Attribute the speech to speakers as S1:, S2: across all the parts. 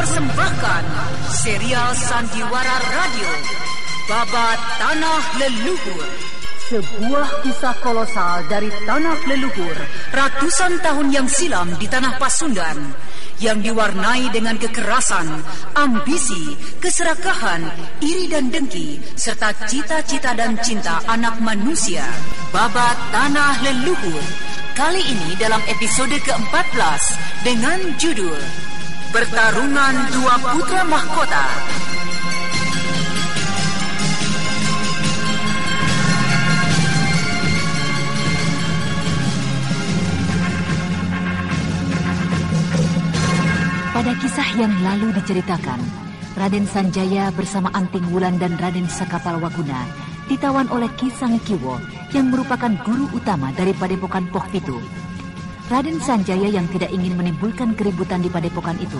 S1: mempersembahkan serial Sandiwara Radio Babat Tanah Leluhur. Sebuah kisah kolosal dari tanah leluhur ratusan tahun yang silam di tanah Pasundan yang diwarnai dengan kekerasan, ambisi, keserakahan, iri dan dengki, serta cita-cita dan cinta anak manusia. Babat Tanah Leluhur. Kali ini dalam episode ke-14 dengan judul Pertarungan Dua Putra Mahkota.
S2: Pada kisah yang lalu diceritakan, Raden Sanjaya bersama Anting Wulan dan Raden Sakapalwaguna ditawan oleh Ki Sangikiwo yang merupakan guru utama dari Padepokan Pokpitu. Raden Sanjaya yang tidak ingin menimbulkan keributan di padepokan itu,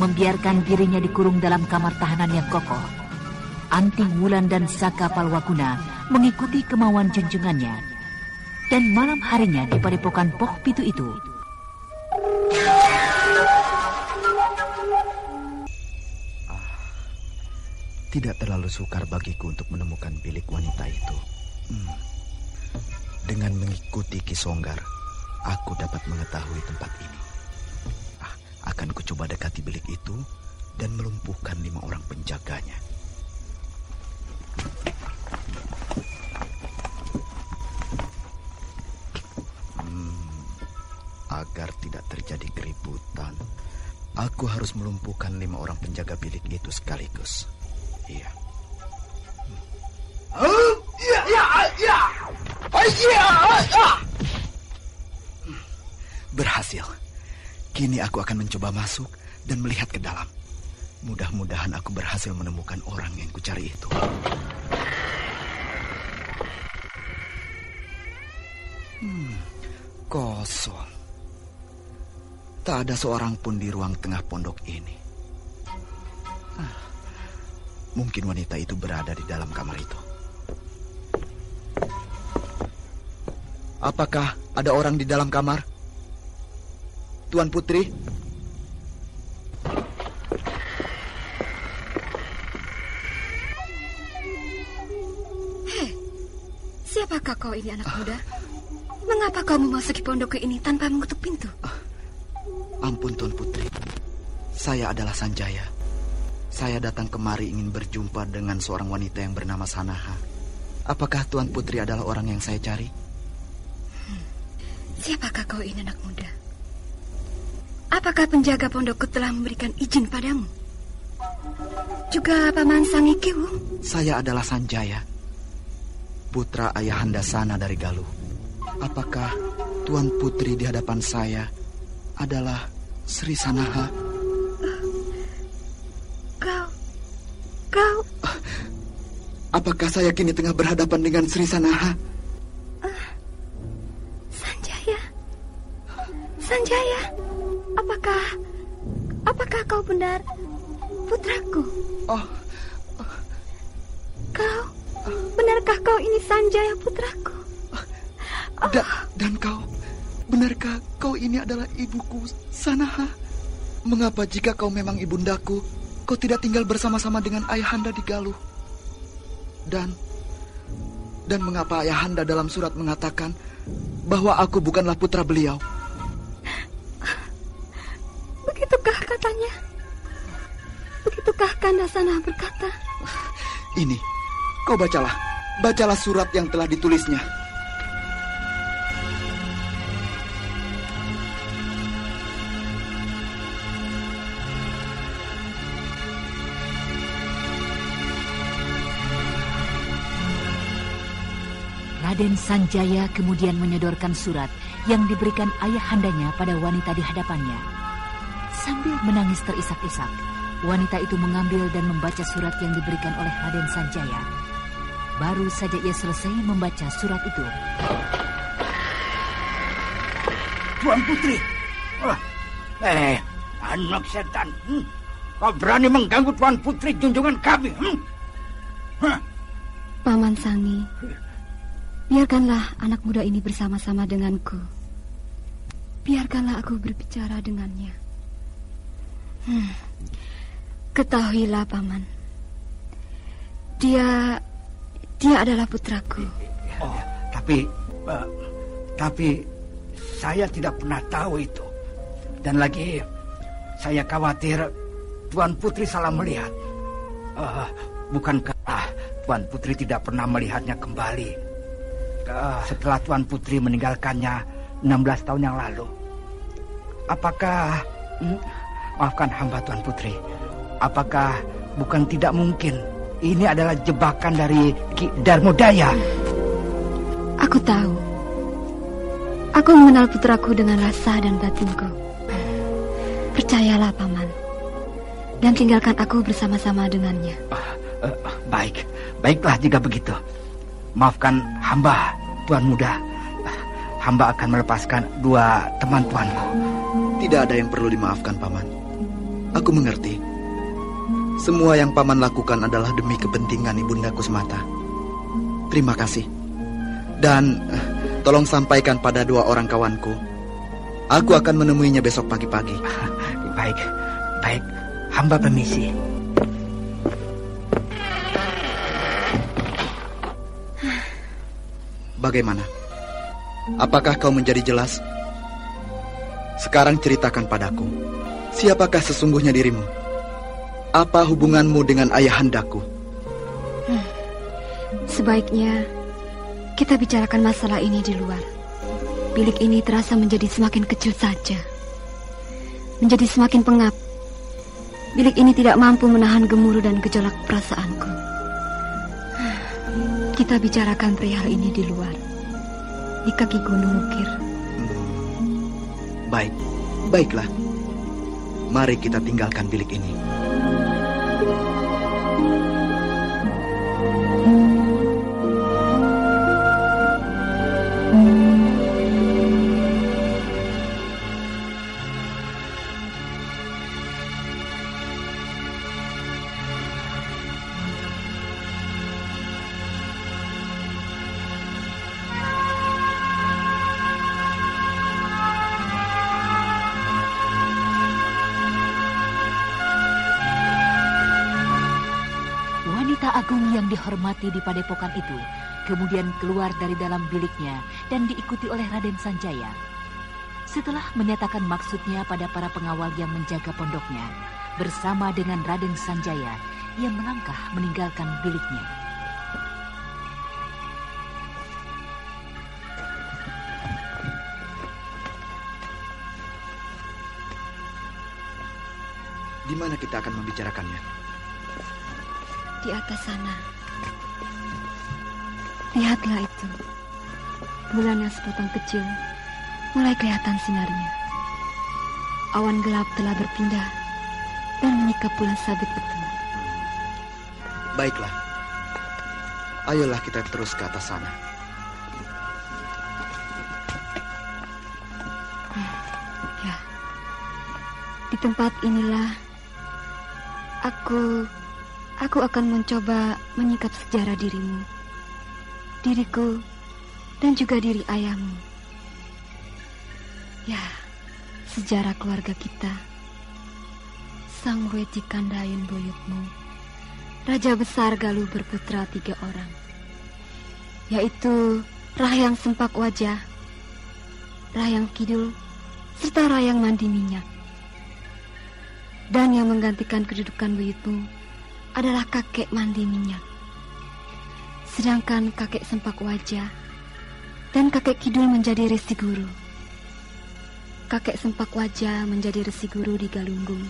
S2: membiarkan dirinya dikurung dalam kamar tahanan yang kokoh. Anting Wulan dan Sakapalwaguna mengikuti kemauan junjungannya. Dan malam harinya di Padepokan Pokpitu itu,
S3: tidak terlalu sukar bagiku untuk menemukan bilik wanita itu. Dengan mengikuti Ki Songgar, aku dapat mengetahui tempat ini. Akan kucoba dekati bilik itu dan melumpuhkan 5 orang penjaganya. Agar tidak terjadi keributan, aku harus melumpuhkan 5 orang penjaga bilik itu sekaligus. Iya. Berhasil. Kini aku akan mencoba masuk dan melihat ke dalam. Mudah-mudahan aku berhasil menemukan orang yang kucari itu. Kosong. Tak ada seorang pun di ruang tengah pondok ini. Mungkin wanita itu berada di dalam kamar itu. Apakah ada orang di dalam kamar? Tuan Putri?
S4: Hei, siapakah kau ini, anak muda? Mengapa kau memasuki pondok ini tanpa mengetuk pintu?
S3: Ampun, Tuan Putri. Saya adalah Sanjaya. Saya datang kemari ingin berjumpa dengan seorang wanita yang bernama Sanaha. Apakah Tuan Putri adalah orang yang saya cari?
S4: Siapakah kau ini, anak muda? Apakah penjaga pondokku telah memberikan izin padamu? Juga Paman Sangikiwo?
S3: Saya adalah Sanjaya, putra Ayahanda Sana dari Galuh. Apakah Tuan Putri di hadapan saya adalah Sri Sanaha?
S4: Kau...
S3: Apakah saya kini tengah berhadapan dengan Sri Sanaha?
S4: Sanjaya, apakah kau benar putraku? Benarkah kau ini Sanjaya putraku?
S3: Dan kau, benarkah kau ini adalah ibuku Sanaha? Mengapa jika kau memang ibundaku, kau tidak tinggal bersama-sama dengan Ayahanda di Galuh? Dan mengapa Ayahanda dalam surat mengatakan bahwa aku bukanlah putra beliau?
S4: Begitukah katanya? Begitukah Kanda Sana berkata?
S3: Ini, kau bacalah surat yang telah ditulisnya.
S2: Raden Sanjaya kemudian menyodorkan surat yang diberikan ayahandanya pada wanita di hadapannya. Sambil menangis terisak-isak, wanita itu mengambil dan membaca surat yang diberikan oleh Raden Sanjaya. Baru saja ia selesai membaca surat itu.
S5: Tuan Putri! Anak setan! Kau berani mengganggu Tuan Putri junjungan kami?
S4: Paman Sangi, biarkanlah anak muda ini bersama-sama denganku. Biarkanlah aku berbicara dengannya. Ketahuilah, Paman. Dia adalah putraku.
S5: Oh, tapi saya tidak pernah tahu itu. Dan lagi saya khawatir Tuan Putri salah melihat. Bukankah Tuan Putri tidak pernah melihatnya kembali setelah Tuan Putri meninggalkannya 16 tahun yang lalu? Apakah maafkan hamba Tuan Putri, apakah bukan tidak mungkin ini adalah jebakan dari Ki Darmodaya?
S4: Aku tahu. Aku mengenal putraku dengan rasa dan batinku. Percayalah, Paman. Dan tinggalkan aku bersama-sama dengannya.
S5: Baiklah jika begitu. Maafkan hamba, Tuan Muda. Hamba akan melepaskan 2 teman tuanku.
S3: Tidak ada yang perlu dimaafkan, Paman. Aku mengerti. Semua yang Paman lakukan adalah demi kepentingan ibundaku semata. Terima kasih. Dan tolong sampaikan pada 2 orang kawanku. Aku akan menemuinya besok pagi-pagi.
S5: Baik. Hamba permisi.
S3: Bagaimana? Apakah kau menjadi jelas? Sekarang ceritakan padaku. Siapakah sesungguhnya dirimu? Apa hubunganmu dengan ayahandaku?
S4: Sebaiknya kita bicarakan masalah ini di luar. Bilik ini terasa menjadi semakin kecil saja. Menjadi semakin pengap. Bilik ini tidak mampu menahan gemuruh dan gejolak perasaanku. Kita bicarakan perihal ini di luar, di kaki gunung Ukir.
S3: Baiklah. Mari kita tinggalkan bilik ini.
S2: Agung yang dihormati di padepokan itu kemudian keluar dari dalam biliknya dan diikuti oleh Raden Sanjaya. Setelah menyatakan maksudnya pada para pengawal yang menjaga pondoknya, bersama dengan Raden Sanjaya, ia melangkah meninggalkan biliknya.
S3: Di mana kita akan membicarakannya?
S4: Di atas sana. Lihatlah itu. Bulan yang sepotong kecil mulai kelihatan sinarnya. Awan gelap telah berpindah dan menyikap bulan sabit itu.
S3: Baiklah. Ayolah kita terus ke atas sana.
S4: Ya. Di tempat inilah Aku akan mencoba menyingkap sejarah dirimu, diriku, dan juga diri ayahmu. Ya, sejarah keluarga kita. Sang Weci Kandayun buyutmu, Raja Besar Galuh berputra 3 orang, yaitu Rahyang Sempak Wajah, Rahyang Kidul, serta Rahyang Mandi Minyak. Dan yang menggantikan kedudukan buyutmu adalah kakek Mandi Minyak. Sedangkan kakek Sempak Wajah dan kakek Kidul menjadi Resi Guru. Kakek Sempak Wajah menjadi Resi Guru di Galunggung,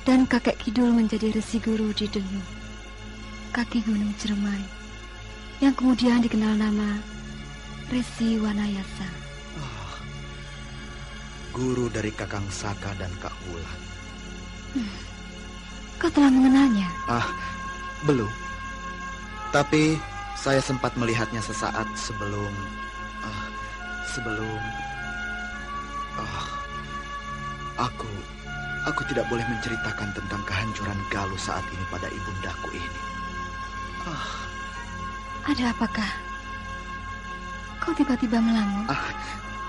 S4: dan kakek Kidul menjadi Resi Guru di Denu, kaki Gunung Ciremai, yang kemudian dikenal nama Resi Wanayasa.
S3: Guru dari Kakang Saka dan Kak Wulan.
S4: Kau telah mengenalnya?
S3: Belum. Tapi saya sempat melihatnya sesaat sebelum Aku tidak boleh menceritakan tentang kehancuran Galuh saat ini pada ibundaku ini.
S4: Ada apakah? Kau tiba-tiba melamun?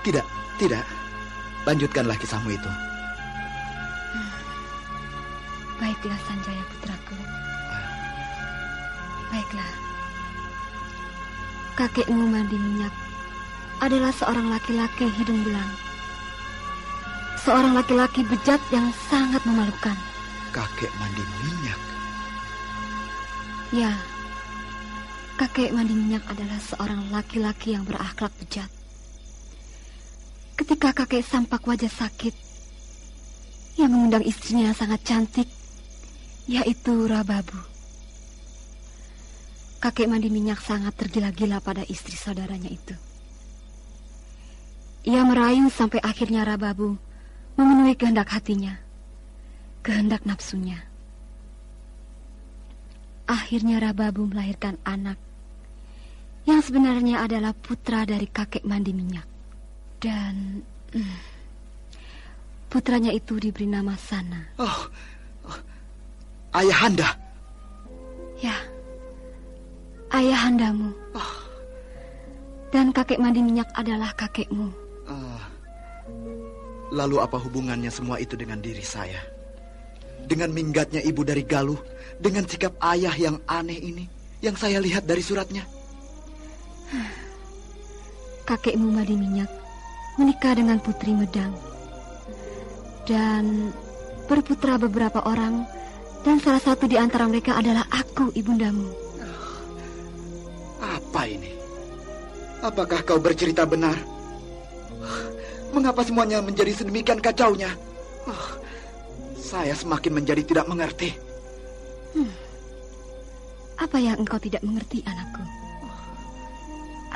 S3: Tidak. Lanjutkanlah kisahmu itu.
S4: Baiklah Sanjaya putraku. Baiklah. Kakekmu Mandi Minyak adalah seorang laki-laki hidung belang. Seorang laki-laki bejat yang sangat memalukan.
S3: Kakek Mandi Minyak?
S4: Ya, kakek Mandi Minyak adalah seorang laki-laki yang berakhlak bejat. Ketika kakek Sampak Wajah sakit, ia mengundang istrinya yang sangat cantik, yaitu Rababu. Kakek Mandi Minyak sangat tergila-gila pada istri saudaranya itu. Ia merayu sampai akhirnya Rababu memenuhi kehendak hatinya, kehendak nafsunya. Akhirnya Rababu melahirkan anak yang sebenarnya adalah putra dari kakek Mandi Minyak. Dan putranya itu diberi nama Sana.
S3: Ayahanda?
S4: Ya, ayahandamu. Dan kakek Mandi Minyak adalah kakekmu.
S3: Lalu apa hubungannya semua itu dengan diri saya? Dengan minggatnya ibu dari Galuh, dengan sikap ayah yang aneh ini, yang saya lihat dari suratnya.
S4: Kakekmu Mandi Minyak menikah dengan Putri Medang dan berputra beberapa orang, dan salah satu di antara mereka adalah aku, ibundamu.
S3: Apa ini? Apakah kau bercerita benar? Mengapa semuanya menjadi sedemikian kacaunya? Saya semakin menjadi tidak mengerti.
S4: Apa yang engkau tidak mengerti, anakku?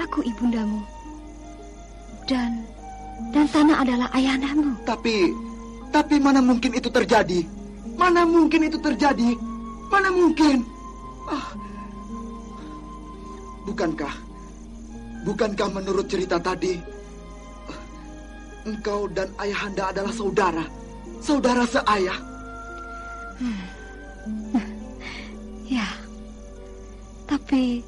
S4: Aku ibundamu. Dan Sana adalah ayahandamu.
S3: Tapi mana mungkin itu terjadi? Mana mungkin itu terjadi? Mana mungkin? Bukankah menurut cerita tadi, engkau dan ayahanda adalah saudara seayah?
S4: Ya, tapi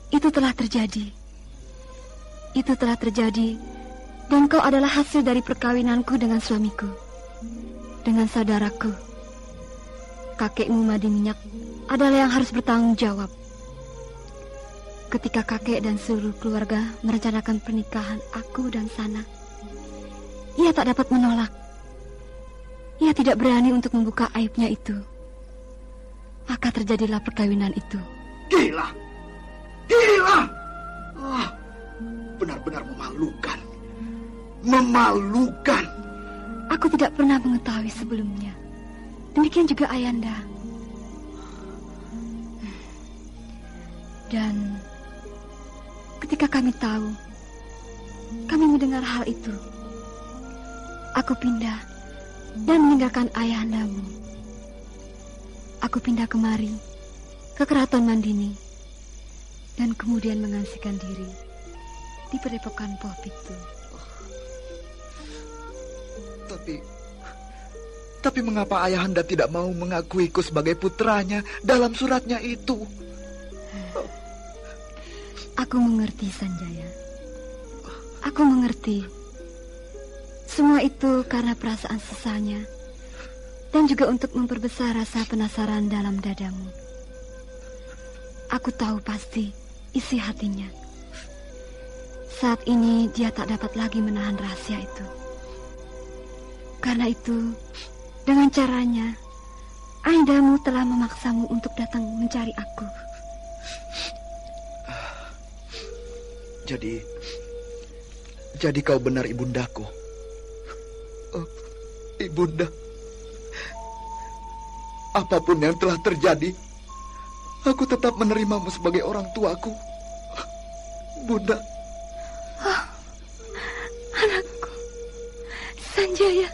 S4: itu telah terjadi. Itu telah terjadi, dan kau adalah hasil dari perkawinanku dengan suamiku, dengan saudaraku. Kakekmu Mandi Minyak adalah yang harus bertanggung jawab. Ketika kakek dan seluruh keluarga merencanakan pernikahan aku dan Sana, ia tak dapat menolak. Ia tidak berani untuk membuka aibnya itu. Maka terjadilah perkawinan itu.
S3: Gila! Benar-benar memalukan.
S4: Aku tidak pernah mengetahui sebelumnya. Demikian juga ayanda. Dan ketika kami tahu, kami mendengar hal itu, aku pindah dan meninggalkan ayahandamu. Aku pindah kemari ke Keraton Mandini dan kemudian mengasihkan diri di Padepokan Poh Pitu.
S3: Tapi mengapa ayahanda tidak mau mengakuiku sebagai putranya dalam suratnya itu?
S4: Aku mengerti, Sanjaya. Aku mengerti. Semua itu karena perasaan sesalnya dan juga untuk memperbesar rasa penasaran dalam dadamu. Aku tahu pasti isi hatinya. Saat ini dia tak dapat lagi menahan rahasia itu. Karena itu, dengan caranya, ayahdamu telah memaksamu untuk datang mencari aku.
S3: Jadi kau benar ibundaku. Ibunda, apapun yang telah terjadi, aku tetap menerimamu sebagai orang tuaku. Bunda.
S4: Anakku, Sanjaya.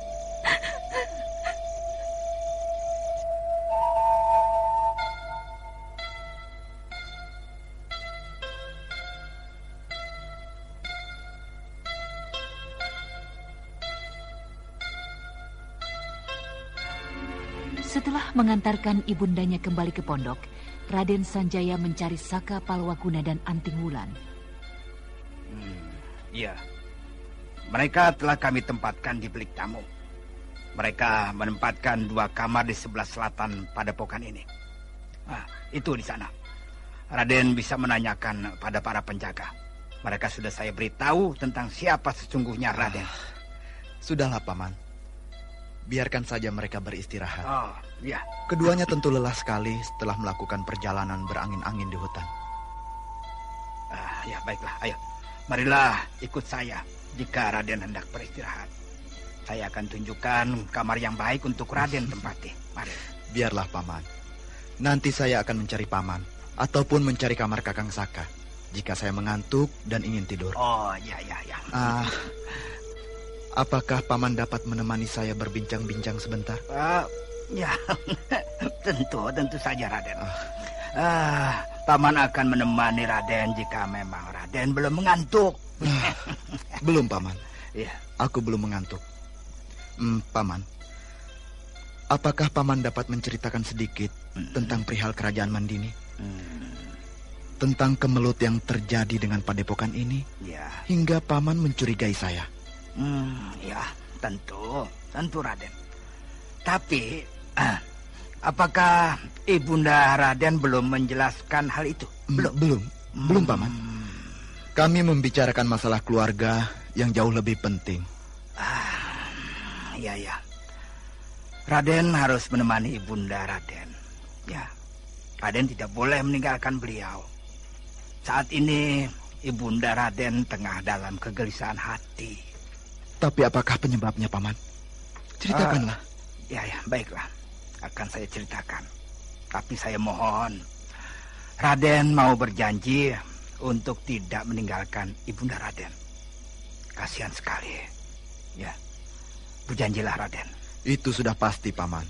S2: Setelah mengantarkan ibundanya kembali ke pondok, Raden Sanjaya mencari Saka Palwaguna dan Anting Wulan.
S5: Iya, mereka telah kami tempatkan di bilik tamu. Mereka menempatkan 2 kamar di sebelah selatan padepokan ini. Nah, itu di sana. Raden bisa menanyakan pada para penjaga. Mereka sudah saya beritahu tentang siapa sesungguhnya Raden.
S3: Sudahlah, Paman. Biarkan saja mereka beristirahat.
S5: Oh, ya.
S3: Keduanya tentu lelah sekali setelah melakukan perjalanan berangin-angin di hutan.
S5: Ya, baiklah. Ayo, marilah ikut saya jika Raden hendak beristirahat. Saya akan tunjukkan kamar yang baik untuk Raden tempati. Mari.
S3: Biarlah, Paman. Nanti saya akan mencari Paman ataupun mencari kamar Kakang Saka jika saya mengantuk dan ingin tidur.
S5: Oh, ya.
S3: Apakah Paman dapat menemani saya berbincang-bincang sebentar?
S5: Ya, tentu saja, Raden. Paman akan menemani Raden jika memang Raden belum mengantuk.
S3: Belum, Paman.
S5: Ya.
S3: Aku belum mengantuk. Paman, apakah Paman dapat menceritakan sedikit tentang perihal kerajaan Mandini? Tentang kemelut yang terjadi dengan padepokan ini?
S5: Ya.
S3: Hingga Paman mencurigai saya.
S5: Ya, tentu Raden. Tapi, apakah Ibunda Raden belum menjelaskan hal itu?
S3: Belum, Paman. Kami membicarakan masalah keluarga yang jauh lebih penting.
S5: Ya. Raden harus menemani Ibunda Raden. Ya, Raden tidak boleh meninggalkan beliau. Saat ini Ibunda Raden tengah dalam kegelisahan hati.
S3: Tapi apakah penyebabnya, Paman? Ceritakanlah.
S5: Ya, baiklah. Akan saya ceritakan. Tapi saya mohon, Raden mau berjanji untuk tidak meninggalkan Ibunda Raden. Kasihan sekali. Ya, berjanjilah, Raden.
S3: Itu sudah pasti, Paman.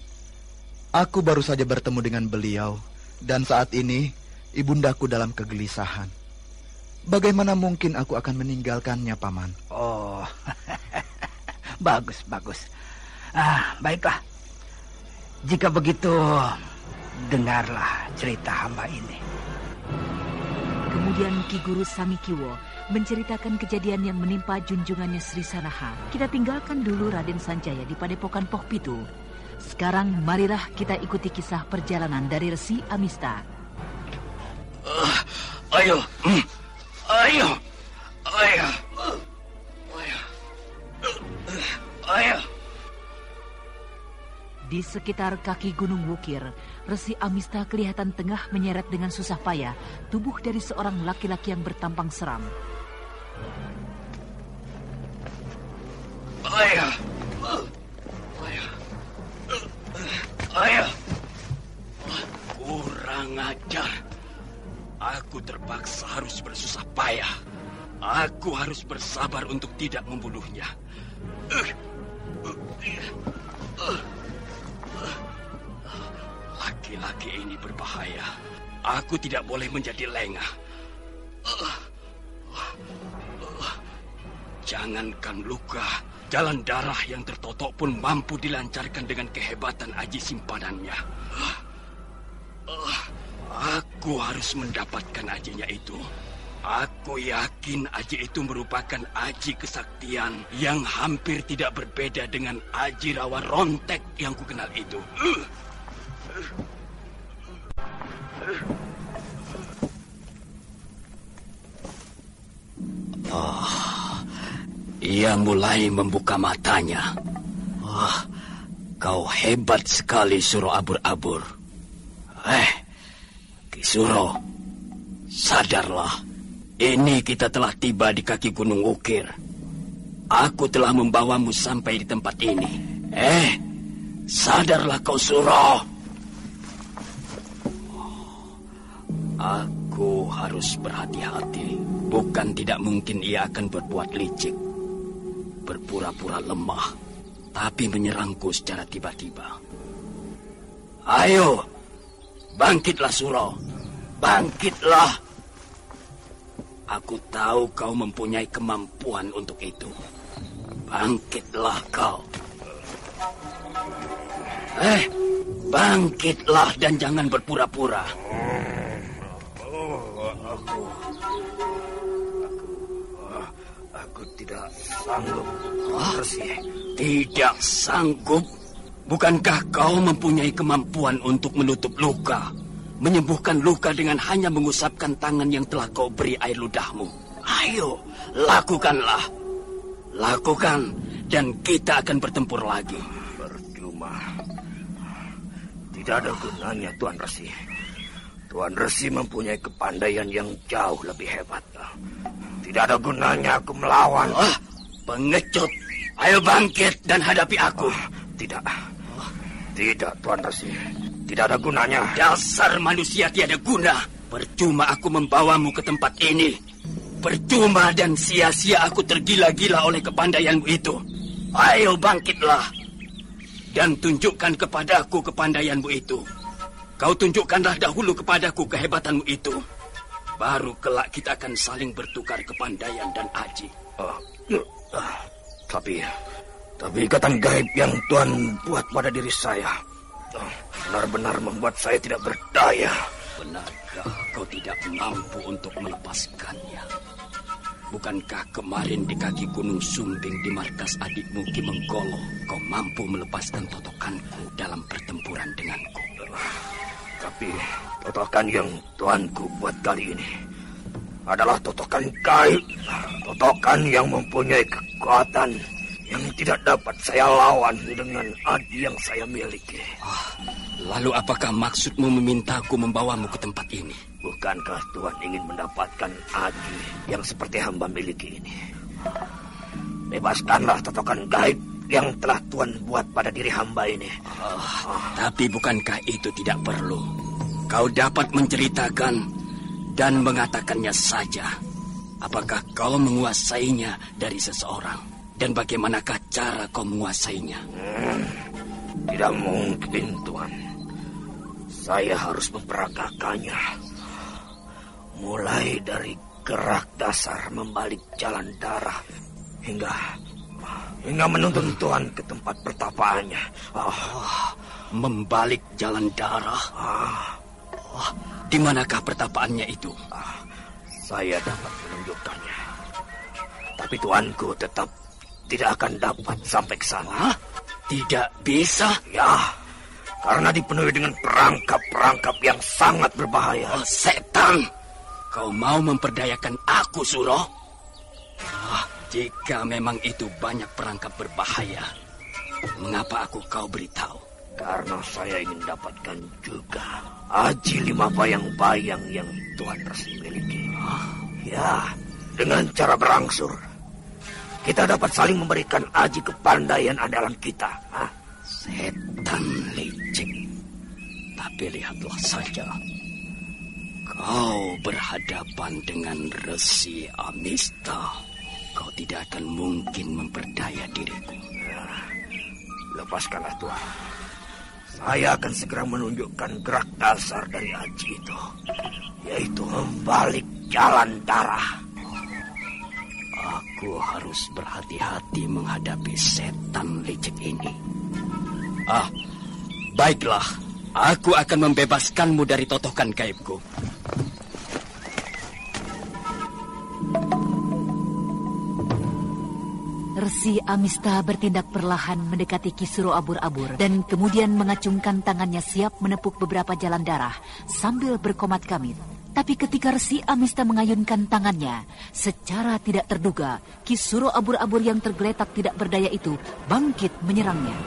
S3: Aku baru saja bertemu dengan beliau, dan saat ini ibundaku dalam kegelisahan. Bagaimana mungkin aku akan meninggalkannya, Paman?
S5: Oh, bagus. Baiklah. Jika begitu, dengarlah cerita hamba ini.
S2: Kemudian Ki Guru Samikiwo menceritakan kejadian yang menimpa junjungannya Sri Sanaha. Kita tinggalkan dulu Raden Sanjaya di padepokan Poh Pitu. Sekarang marilah kita ikuti kisah perjalanan dari Resi Amista.
S6: Ayo.
S2: Di sekitar kaki Gunung Wukir, Resi Amista kelihatan tengah menyeret dengan susah payah tubuh dari seorang laki-laki yang bertampang seram.
S6: Kurang ajar. Aku terpaksa harus bersusah payah. Aku harus bersabar untuk tidak membunuhnya. Laki-laki ini berbahaya. Aku tidak boleh menjadi lengah. Jangankan luka, jalan darah yang tertotok pun mampu dilancarkan dengan kehebatan aji simpanannya. Aku harus mendapatkan ajinya itu. Aku yakin aji itu merupakan aji kesaktian yang hampir tidak berbeda dengan aji rawa rontek yang kukenal itu. Ia mulai membuka matanya. Kau hebat sekali, Suro Abur-Abur. Ki Suro, sadarlah. Ini kita telah tiba di kaki Gunung Wukir. Aku telah membawamu sampai di tempat ini. Sadarlah kau, Suro. Aku harus berhati-hati. Bukan tidak mungkin ia akan berbuat licik. Berpura-pura lemah, tapi menyerangku secara tiba-tiba. Ayo, bangkitlah, Suro. Bangkitlah. Aku tahu kau mempunyai kemampuan untuk itu. Bangkitlah kau. Bangkitlah dan jangan berpura-pura. Aku tidak sanggup. Tidak sanggup? Bukankah kau mempunyai kemampuan untuk menutup luka, menyembuhkan luka dengan hanya mengusapkan tangan yang telah kau beri air ludahmu? Ayo, lakukanlah. Lakukan, dan kita akan bertempur lagi.
S7: Percuma. Tidak ada gunanya, Tuan Resi. Tuan Resi mempunyai kepandaian yang jauh lebih hebat. Tidak ada gunanya aku melawan.
S6: Pengecut. Ayo bangkit dan hadapi aku.
S7: Tidak. Tidak, Tuan Resi. Tidak ada gunanya.
S6: Dasar manusia tiada guna. Percuma aku membawamu ke tempat ini. Percuma dan sia-sia aku tergila-gila oleh kepandaianmu itu. Ayo bangkitlah. Dan tunjukkan kepadaku kepandaianmu itu. Kau tunjukkanlah dahulu kepadaku kehebatanmu itu. Baru kelak kita akan saling bertukar kepandaian dan aji.
S7: Tapi ikatan gaib yang Tuan buat pada diri saya benar-benar membuat saya tidak berdaya.
S6: Benarkah kau tidak mampu untuk melepaskannya? Bukankah kemarin di kaki Gunung Sumbing di markas adikmu Ki Menggolo kau mampu melepaskan totokanku dalam pertempuran denganku?
S7: Tapi totokan yang Tuanku buat kali ini adalah totokan gaib. Totokan yang mempunyai kekuatan yang tidak dapat saya lawan dengan aji yang saya miliki.
S6: Lalu apakah maksudmu memintaku membawamu ke tempat ini?
S7: Bukankah Tuan ingin mendapatkan aji yang seperti hamba miliki ini? Bebaskanlah totokan gaib yang telah Tuan buat pada diri hamba ini.
S6: Tapi bukankah itu tidak perlu? Kau dapat menceritakan dan mengatakannya saja. Apakah kau menguasainya dari seseorang? Dan bagaimanakah cara kau menguasainya?
S7: Tidak mungkin, Tuan. Saya harus memperagakannya. Mulai dari gerak dasar membalik jalan darah hingga menuntun Tuan ke tempat pertapaannya.
S6: Membalik jalan darah? Di manakah pertapaannya itu?
S7: Saya dapat menunjukkannya. Tapi Tuanku tetap tidak akan dapat sampai ke sana.
S6: Tidak bisa?
S7: Ya, karena dipenuhi dengan perangkap-perangkap yang sangat berbahaya.
S6: Setan! Kau mau memperdayakan aku, Suro? Jika memang itu banyak perangkap berbahaya, mengapa aku kau beritahu?
S7: Karena saya ingin dapatkan juga aji 5 bayang-bayang yang Tuan Resi miliki. Ya, dengan cara berangsur kita dapat saling memberikan aji kepandaian andalan kita.
S6: Setan licik. Tapi lihatlah saja. Kau berhadapan dengan Resi Amista. Kau tidak akan mungkin memperdaya diriku.
S7: Lepaskanlah Tuan. Saya akan segera menunjukkan gerak dasar dari aji itu. Yaitu membalik jalan darah.
S6: Aku harus berhati-hati menghadapi setan licik ini. Baiklah. Aku akan membebaskanmu dari totokan gaibku.
S2: Resi Amista bertindak perlahan mendekati Ki Suro Abur-Abur dan kemudian mengacungkan tangannya siap menepuk beberapa jalan darah sambil berkomat-kamit. Tapi ketika Resi Amista mengayunkan tangannya, secara tidak terduga, Ki Suro Abur-Abur yang tergeletak tidak berdaya itu bangkit menyerangnya.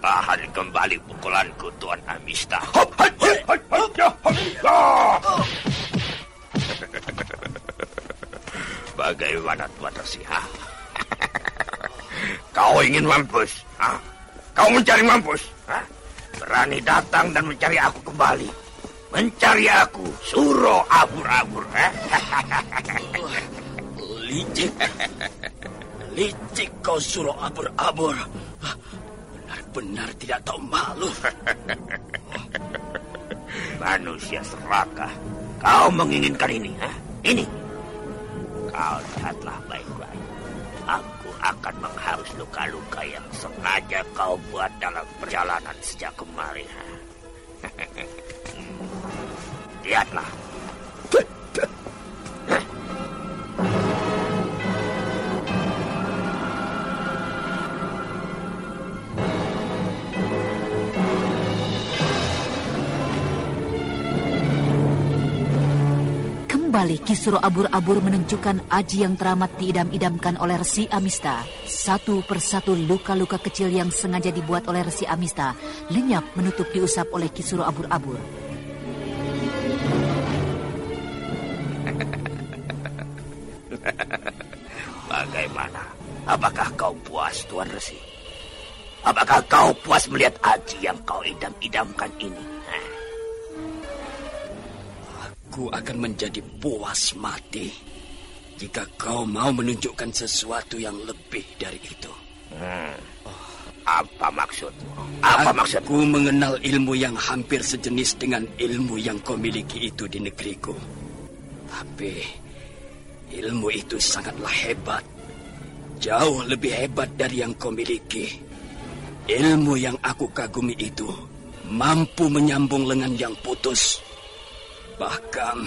S7: Tahan kembali pukulanku, Tuan Amista. Bagaimana, Tuan Resi? Kau ingin mampus? Kau mencari mampus? Berani datang dan mencari aku kembali? Mencari aku, Suro Abur-Abur?
S6: Licik. Licik kau, Suro Abur-Abur. Benar-benar tidak tahu malu.
S7: Manusia serakah. Kau menginginkan ini, Ini. Kau lihatlah baik-baik. Aku akan mengharus luka-luka yang sengaja kau buat dalam perjalanan sejak kemarin. Lihatlah.
S2: Kembali Ki Suro Abur-Abur menunjukkan aji yang teramat diidam-idamkan oleh Resi Amista. Satu persatu luka-luka kecil yang sengaja dibuat oleh Resi Amista lenyap menutup diusap oleh Ki Suro Abur-Abur.
S7: Bagaimana? Apakah kau puas, Tuan Resi? Apakah kau puas melihat aji yang kau idam-idamkan ini?
S6: Aku akan menjadi puas mati jika kau mau menunjukkan sesuatu yang lebih dari itu.
S7: Apa maksudmu? Apa maksudmu?
S6: Aku mengenal ilmu yang hampir sejenis dengan ilmu yang kau miliki itu di negeriku. Tapi ilmu itu sangatlah hebat. Jauh lebih hebat dari yang kau miliki. Ilmu yang aku kagumi itu mampu menyambung lengan yang putus. Bahkan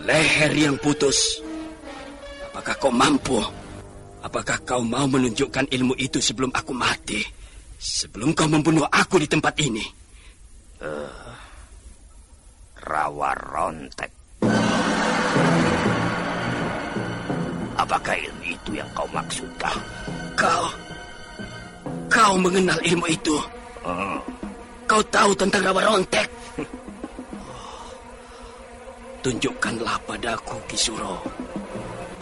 S6: leher yang putus. Apakah kau mampu? Apakah kau mau menunjukkan ilmu itu sebelum aku mati? Sebelum kau membunuh aku di tempat ini?
S7: Rawa Rontek. Apakah ilmu itu yang kau maksudkan?
S6: Kau mengenal ilmu itu? Kau tahu tentang Rawa Rontek? Tunjukkanlah padaku, Ki Suro.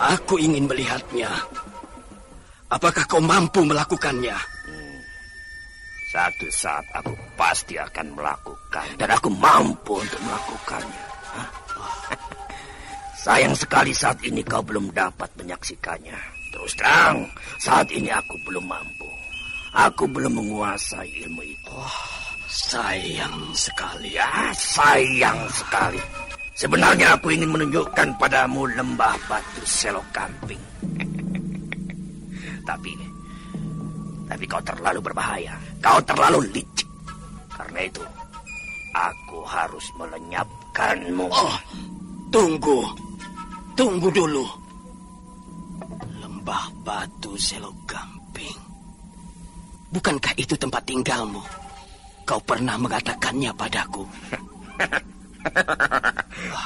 S6: Aku ingin melihatnya. Apakah kau mampu melakukannya?
S7: Satu saat aku pasti akan melakukan. Dan aku mampu untuk melakukannya. Sayang sekali saat ini kau belum dapat menyaksikannya. Terus terang, saat ini aku belum mampu. Aku belum menguasai ilmu itu.
S6: Sayang sekali.
S7: Ya, sayang sekali. Sebenarnya aku ingin menunjukkan padamu lembah batu Selogamping. Tapi kau terlalu berbahaya. Kau terlalu licik. Karena itu, aku harus melenyapkanmu.
S6: Tunggu dulu. Lembah batu Selogamping. Bukankah itu tempat tinggalmu? Kau pernah mengatakannya padaku.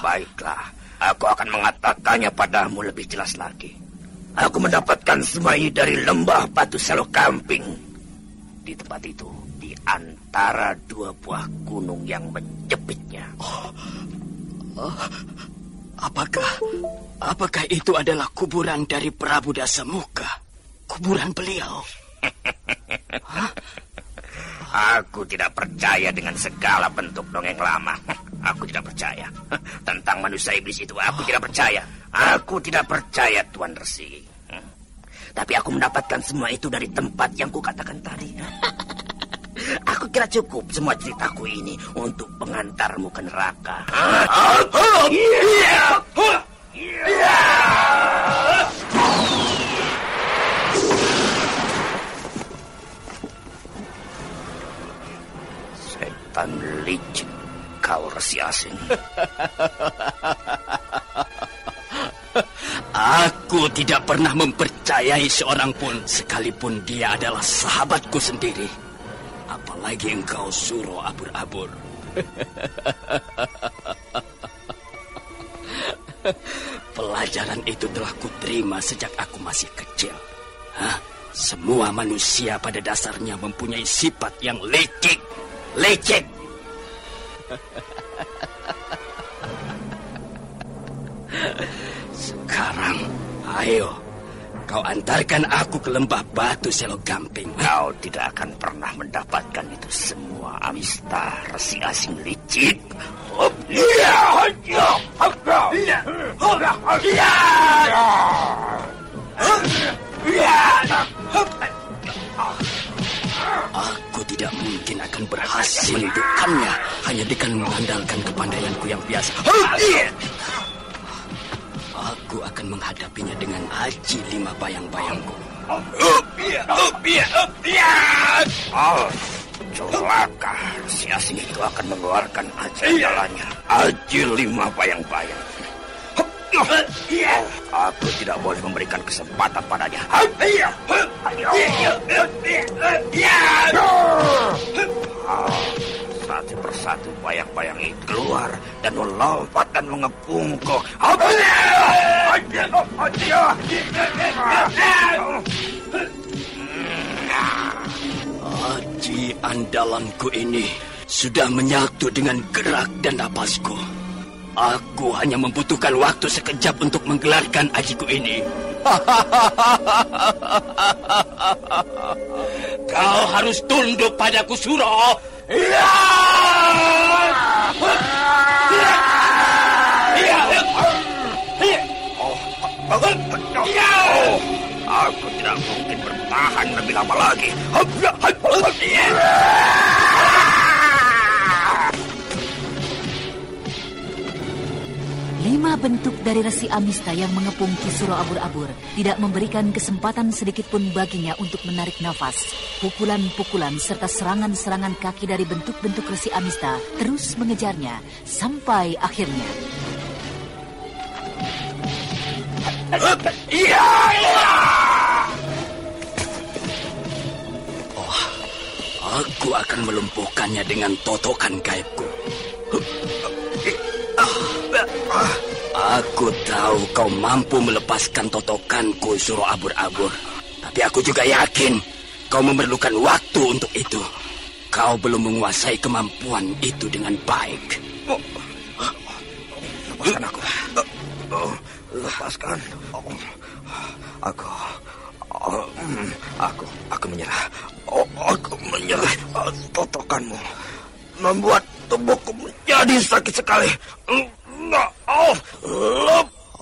S7: Baiklah, aku akan mengatakannya padamu lebih jelas lagi. Aku mendapatkan semua ini dari lembah batu Selogamping. Di tempat itu, di antara dua buah gunung yang menjepitnya.
S6: Apakah itu adalah kuburan dari Prabu Dasamuka? Kuburan beliau?
S7: Aku tidak percaya dengan segala bentuk dongeng lama. Aku tidak percaya. Tentang manusia iblis itu, aku tidak percaya. Aku tidak percaya, Tuan Resi. Tapi aku mendapatkan semua itu dari tempat yang kukatakan tadi. Aku kira cukup semua ceritaku ini untuk pengantarmu ke neraka. Setan licik, kau Resi Asing.
S6: Aku tidak pernah mempercayai seorang pun, sekalipun dia adalah sahabatku sendiri. Apalagi engkau Suro Abur-Abur. Pelajaran itu telah kuterima sejak aku masih kecil. Semua manusia pada dasarnya mempunyai sifat yang licik. Licik. Sekarang, ayo, kau antarkan aku ke lembah batu Selogamping.
S7: Kau tidak akan pernah mendapatkan itu semua, Amista, Resi Asing licik.
S6: Aku tidak mungkin akan berhasil menundukkannya hanya dengan mengandalkan kepandaianku yang biasa. Aku akan menghadapinya dengan aji 5 bayang-bayangku.
S7: Celaka, si asing itu akan mengeluarkan aji jalannya. Aji 5 bayang-bayang. Aku tidak boleh memberikan kesempatan padanya. Satu persatu bayang-bayang itu keluar dan melompat dan mengepungku.
S6: Aji andalanku ini sudah menyatu dengan gerak dan napasku. Aku hanya membutuhkan waktu sekejap untuk menggelarkan ajiku ini. Kau harus tunduk padaku, Suro.
S7: Aku tidak mungkin bertahan lebih lama lagi.
S2: 5 bentuk dari Resi Amista yang mengepung Ki Suro Abur-Abur tidak memberikan kesempatan sedikit pun baginya untuk menarik nafas. Pukulan-pukulan serta serangan-serangan kaki dari bentuk-bentuk Resi Amista terus mengejarnya sampai akhirnya.
S6: Oh, aku akan melumpuhkannya dengan totokan gaibku. Aku tahu kau mampu melepaskan totokanku, Suro Abur-Abur. Tapi aku juga yakin kau memerlukan waktu untuk itu. Kau belum menguasai kemampuan itu dengan baik.
S7: Lepaskan aku. Lepaskan. Aku menyerah. Aku menyerah. Totokanmu membuat tubuhku menjadi sakit sekali.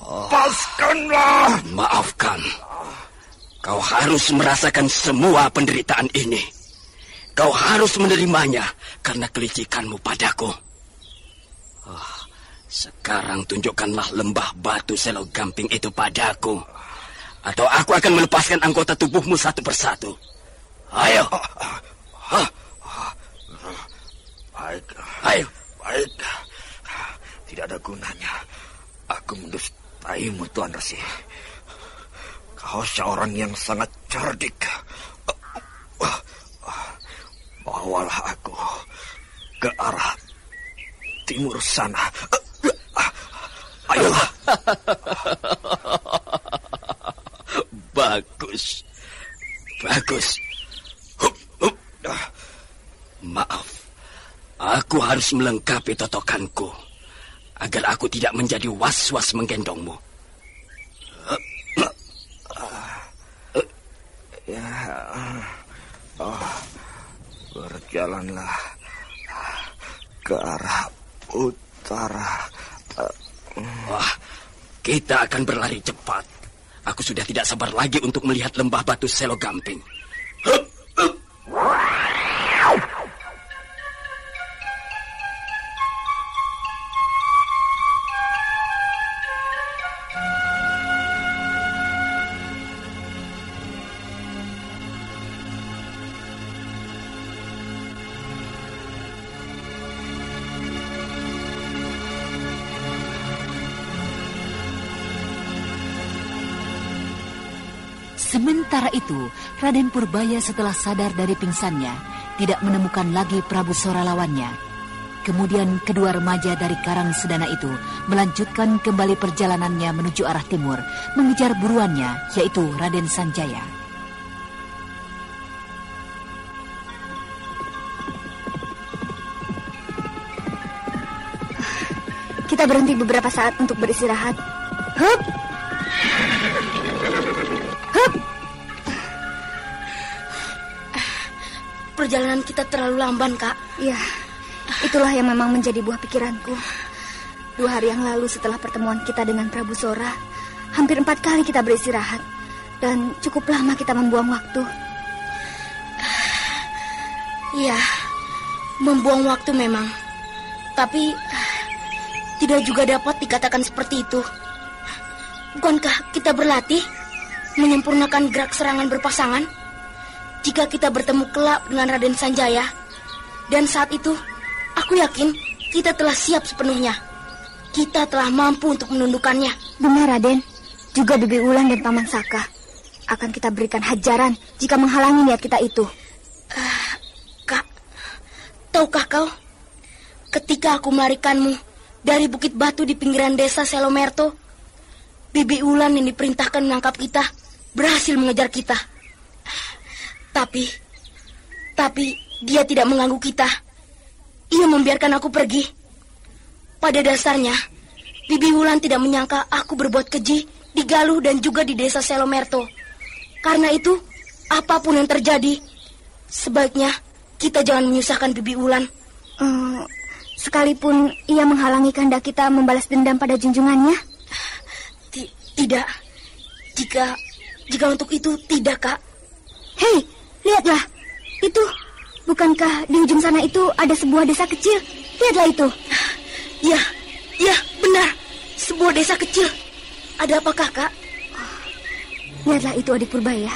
S7: Lepaskanlah.
S6: Maafkan. Kau harus merasakan semua penderitaan ini. Kau harus menerimanya karena kelicikanmu padaku. Sekarang tunjukkanlah lembah batu Selo Gamping itu padaku. Atau aku akan melepaskan anggota tubuhmu satu persatu. Ayo. Ayo.
S7: Baik. Tidak ada gunanya aku mendustaimu, Tuan Resi. Kau seorang yang sangat cerdik. Bawalah aku ke arah timur sana. Ayolah.
S6: Bagus. Maaf. Aku harus melengkapi totokanku agar aku tidak menjadi was-was menggendongmu.
S7: Berjalanlah ke arah utara.
S6: Wah, kita akan berlari cepat. Aku sudah tidak sabar lagi untuk melihat lembah batu Selo Gamping.
S2: Sementara itu, Raden Purbaya setelah sadar dari pingsannya, tidak menemukan lagi Prabu Sora lawannya. Kemudian kedua remaja dari Karang Sedana itu melanjutkan kembali perjalanannya menuju arah timur, mengejar buruannya, yaitu Raden Sanjaya.
S4: Kita berhenti beberapa saat untuk beristirahat. Hup!
S8: Perjalanan kita terlalu lamban, Kak.
S4: Ya, itulah yang memang menjadi buah pikiranku. 2 hari yang lalu setelah pertemuan kita dengan Prabu Sora, hampir 4 kali kita beristirahat. Dan cukup lama kita membuang waktu.
S8: Iya, membuang waktu memang. Tapi tidak juga dapat dikatakan seperti itu. Bukankah kita berlatih menyempurnakan gerak serangan berpasangan? Jika kita bertemu kelak dengan Raden Sanjaya, Dan saat itu, aku yakin kita telah siap sepenuhnya. Kita telah mampu untuk menundukkannya.
S4: Benar, Raden. Juga Bibi Wulan dan Paman Saka akan kita berikan hajaran jika menghalangi niat kita itu.
S8: Kak, tahukah kau, ketika aku melarikanmu dari bukit batu di pinggiran desa Selomerto, Bibi Wulan yang diperintahkan menangkap kita berhasil mengejar kita. Tapi dia tidak mengganggu kita. Ia membiarkan aku pergi. Pada dasarnya, Bibi Wulan tidak menyangka aku berbuat keji di Galuh dan juga di desa Selomerto. Karena itu, apapun yang terjadi, sebaiknya kita jangan menyusahkan Bibi Wulan.
S4: Sekalipun ia menghalangi kehendak kita membalas dendam pada junjungannya?
S8: Tidak. Jika untuk itu tidak, Kak.
S4: Hei, lihatlah. Itu, bukankah di ujung sana itu ada sebuah desa kecil? Lihatlah itu.
S8: Ya, benar. Sebuah desa kecil. Ada apakah, Kak?
S4: Lihatlah itu, Adik Purbaya.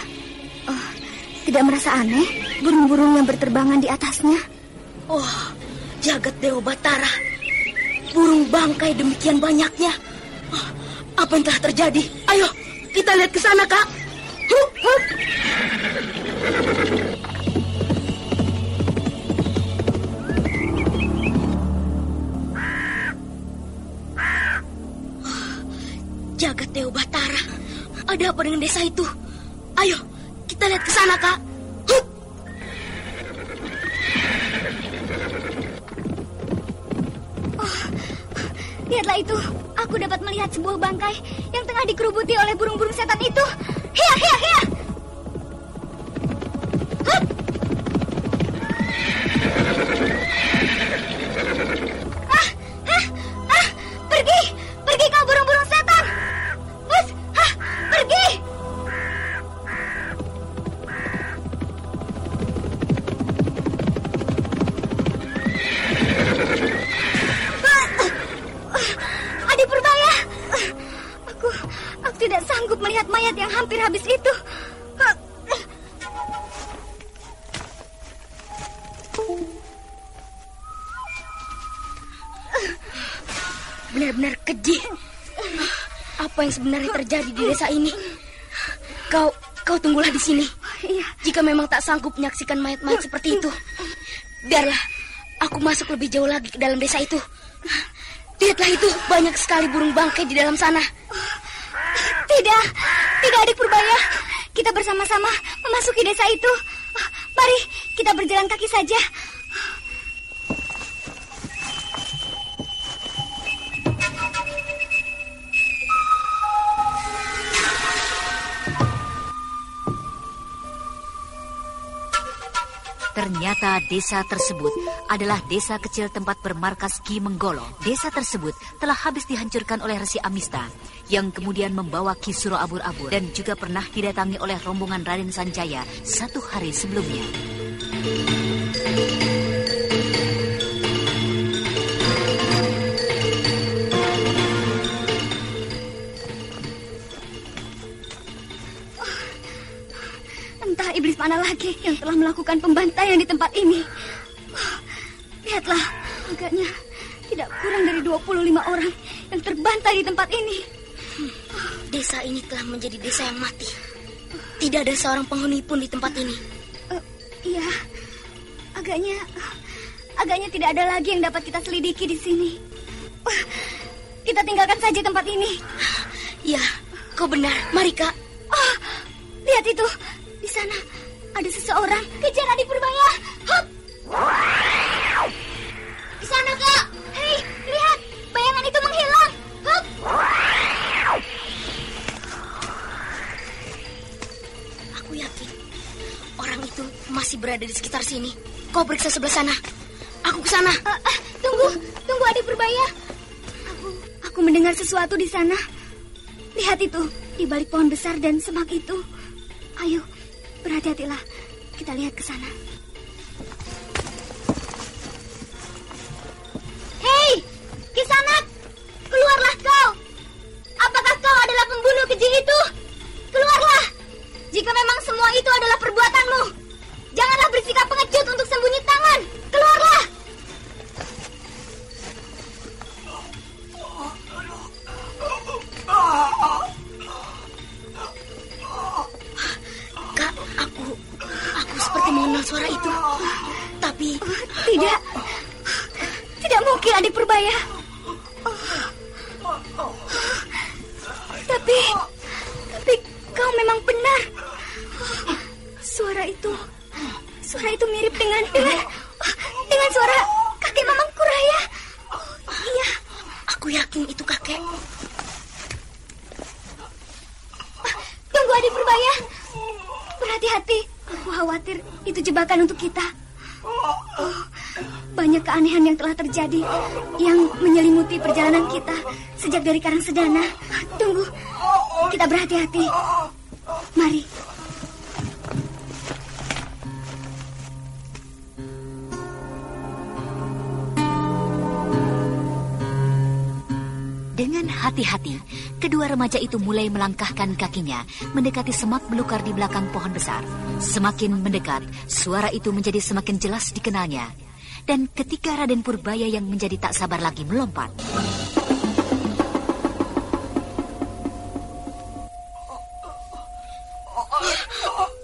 S4: Tidak merasa aneh burung-burung yang berterbangan di atasnya?
S8: Jagat Dewa Batara. Burung bangkai demikian banyaknya. Apa yang telah terjadi? Ayo, kita lihat ke sana, Kak. Hup. Jagat Dewa Batara. Ada apa dengan desa itu? Ayo, kita lihat ke sana, Kak. Hup.
S4: Lihatlah itu. Aku dapat melihat sebuah bangkai yang tengah dikerubuti oleh burung-burung setan itu. Hiya. Hup. Pergi kau burung-burung setan. Pergi. Adik Purbaya, aku tidak sanggup melihat mayat yang hampir habis itu.
S8: Benar-benar keji. Apa yang sebenarnya terjadi di desa ini? Kau tunggulah di sini.
S4: Iya.
S8: Jika memang tak sanggup menyaksikan mayat-mayat seperti itu, biarlah aku masuk lebih jauh lagi ke dalam desa itu. Lihatlah itu, banyak sekali burung bangkai di dalam sana.
S4: Tidak Adik Purbaya. Kita bersama-sama memasuki desa itu. Mari kita berjalan kaki saja.
S2: Ternyata desa tersebut adalah desa kecil tempat bermarkas Ki Menggolo. Desa tersebut telah habis dihancurkan oleh Resi Amista, yang kemudian membawa Ki Suro Abur-Abur dan juga pernah didatangi oleh rombongan Raden Sanjaya 1 hari sebelumnya.
S4: Entah iblis mana lagi yang telah melakukan pembantaian di tempat ini. Lihatlah, agaknya tidak kurang dari 25 orang yang terbantai di tempat ini.
S8: Desa ini telah menjadi desa yang mati. Tidak ada seorang penghuni pun di tempat ini.
S4: Iya, agaknya tidak ada lagi yang dapat kita selidiki di sini. Kita tinggalkan saja tempat ini.
S8: Ya, kau benar. Mari, Kak.
S4: Lihat itu. Di sana ada seseorang. Kejar Adik Purbaya. Hup. Di sana, Kak. Hei, lihat. Bayangan itu menghilang. Hup.
S8: Aku yakin orang itu masih berada di sekitar sini. Kau periksa sebelah sana. Aku ke sana.
S4: Tunggu Adik Purbaya. Aku mendengar sesuatu di sana. Lihat itu, di balik pohon besar dan semak itu. Ayo, berhati-hatilah. Kita lihat ke sana. Hei, Kisanak, keluarlah kau. Apakah kau adalah pembunuh keji itu? Keluarlah. Jika memang semua itu adalah perbuatanmu, janganlah bersikap pengecut untuk sembunyi tangan. Keluarlah. Bangkit adik Purbaya. Tapi kau memang benar. Suara itu mirip dengan suara kakek Mamang Kuraya. Iya,
S8: Aku yakin itu kakek.
S4: Tunggu adik Purbaya. Berhati-hati. Aku khawatir itu jebakan untuk kita. Banyak keanehan yang telah terjadi yang menyelimuti perjalanan kita sejak dari Karangsedana. Tunggu, kita berhati-hati. Mari.
S2: Dengan hati-hati, kedua remaja itu mulai melangkahkan kakinya mendekati semak belukar di belakang pohon besar. Semakin mendekat, suara itu menjadi semakin jelas dikenalnya. Dan ketika Raden Purbaya yang menjadi tak sabar lagi melompat.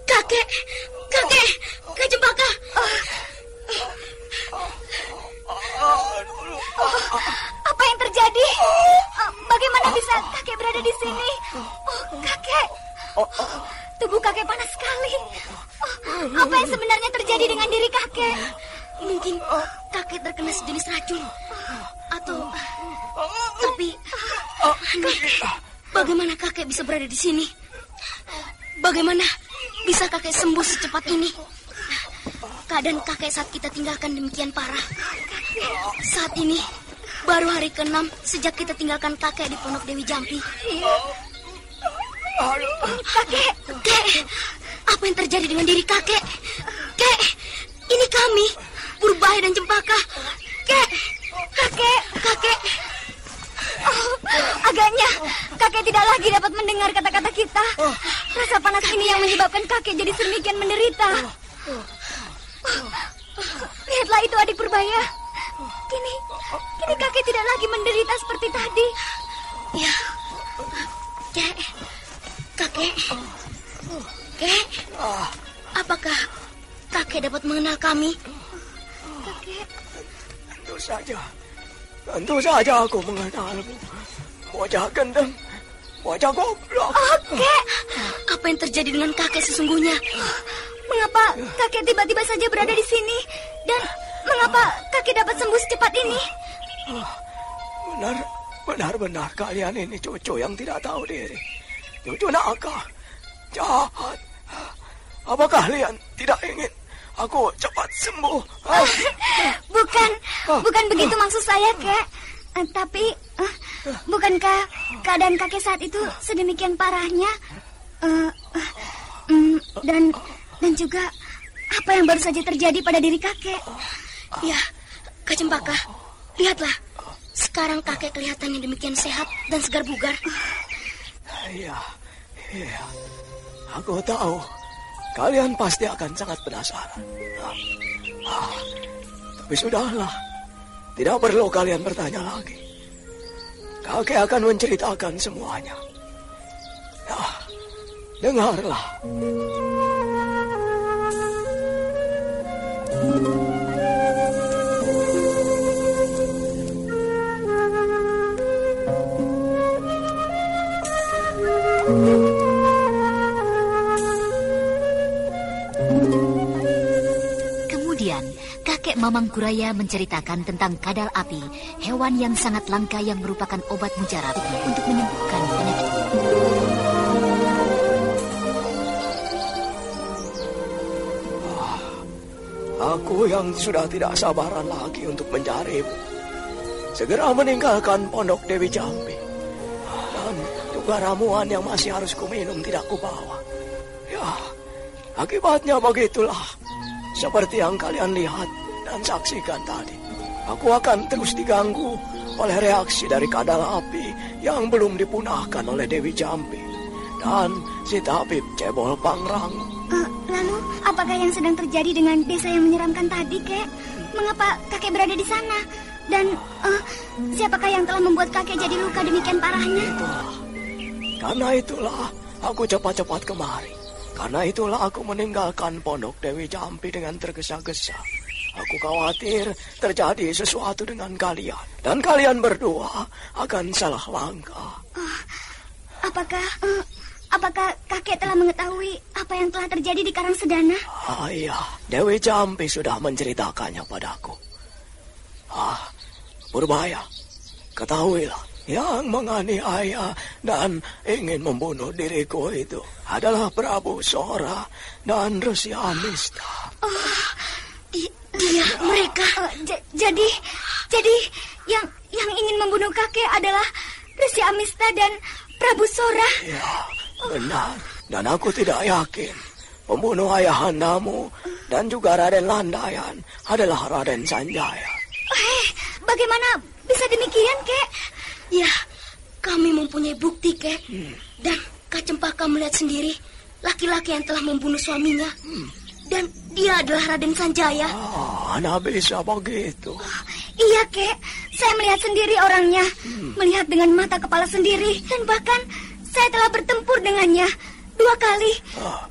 S8: Kakek Cempaka.
S4: Apa yang terjadi? Bagaimana bisa kakek berada di sini? Kakek. Tubuh kakek panas sekali. Apa yang sebenarnya terjadi dengan diri kakek?
S8: Mungkin kakek terkena sejenis racun. Tapi bagaimana kakek bisa berada di sini? Bagaimana bisa kakek sembuh secepat ini? Keadaan kakek saat kita tinggalkan demikian parah. Saat ini baru hari ke-6 sejak kita tinggalkan kakek di Pondok Dewi Jampi. Kakek, apa yang terjadi dengan diri kakek? Kek, ini kami, Purbaya dan Cempaka. Kakek.
S4: Agaknya kakek tidak lagi dapat mendengar kata-kata kita. Rasa panas ini yang menyebabkan kakek jadi sedemikian menderita. Lihatlah itu adik Purbaya. Kini kakek tidak lagi menderita seperti tadi.
S8: Ya, kakek. Apakah kakek dapat mengenal kami?
S4: Kakek.
S7: Tentu saja aku mengenalmu. Bocah gendeng, bocah goblok.
S8: Kakek, apa yang terjadi dengan kakek sesungguhnya?
S4: Mengapa kakek tiba-tiba saja berada di sini? Dan mengapa kakek dapat sembuh secepat ini?
S7: Benar-benar kalian ini cucu yang tidak tahu diri. Cucu nakal, jahat. Apa kalian tidak ingin aku cepat sembuh?
S4: Bukan begitu maksud saya, Kek. Tapi bukankah keadaan kakek saat itu sedemikian parahnya? Dan juga apa yang baru saja terjadi pada diri kakek?
S8: Ya, Kak Cempaka, lihatlah. Sekarang kakek kelihatannya demikian sehat dan segar bugar.
S7: Iya. Aku tahu kalian pasti akan sangat penasaran. Tapi sudahlah, tidak perlu kalian bertanya lagi. Kakek akan menceritakan semuanya. Nah, dengarlah.
S2: Kemudian, kakek Mamang Kuraya menceritakan tentang kadal api, hewan yang sangat langka yang merupakan obat mujarab untuk menyembuhkan penyakit.
S7: Aku yang sudah tidak sabaran lagi untuk mencarimu. Segera meninggalkan Pondok Dewi Jampi. Dan juga ramuan yang masih harus kuminum tidak kubawa. Ya, akibatnya begitulah. Seperti yang kalian lihat dan saksikan tadi. Aku akan terus diganggu oleh reaksi dari kadal api yang belum dipunahkan oleh Dewi Jampi. Dan si tabib Cebol Pangrango.
S4: Lalu, apakah yang sedang terjadi dengan desa yang menyeramkan tadi, Kek? Mengapa kakek berada di sana? Dan siapakah yang telah membuat kakek jadi luka demikian parahnya?
S7: Karena itulah aku cepat-cepat kemari. Karena itulah aku meninggalkan Pondok Dewi Jampi dengan tergesa-gesa.
S9: Aku khawatir terjadi sesuatu dengan kalian. Dan kalian berdua akan salah langkah.
S10: Apakah kakek telah mengetahui apa yang telah terjadi di Karangsedana?
S9: Iya, Dewi Jampi sudah menceritakannya padaku. Purbaya, ketahuilah, yang menganiaya dan ingin membunuh diriku itu adalah Prabu Sora dan Resi Amista.
S10: Dia mereka. Jadi yang ingin membunuh kakek adalah Resi Amista dan Prabu Sora.
S9: Ya, benar. Dan aku tidak yakin pembunuh ayahandamu dan juga Raden Landayan adalah Raden Sanjaya.
S10: Bagaimana bisa demikian, Kek?
S8: Ya, kami mempunyai bukti, Kek. Dan Kak Cempaka melihat sendiri laki-laki yang telah membunuh suaminya. Dan dia adalah Raden Sanjaya.
S9: Ana bisa begitu.
S10: Iya, Kek. Saya melihat sendiri orangnya. Melihat dengan mata kepala sendiri. Dan bahkan saya telah bertempur dengannya 2 kali.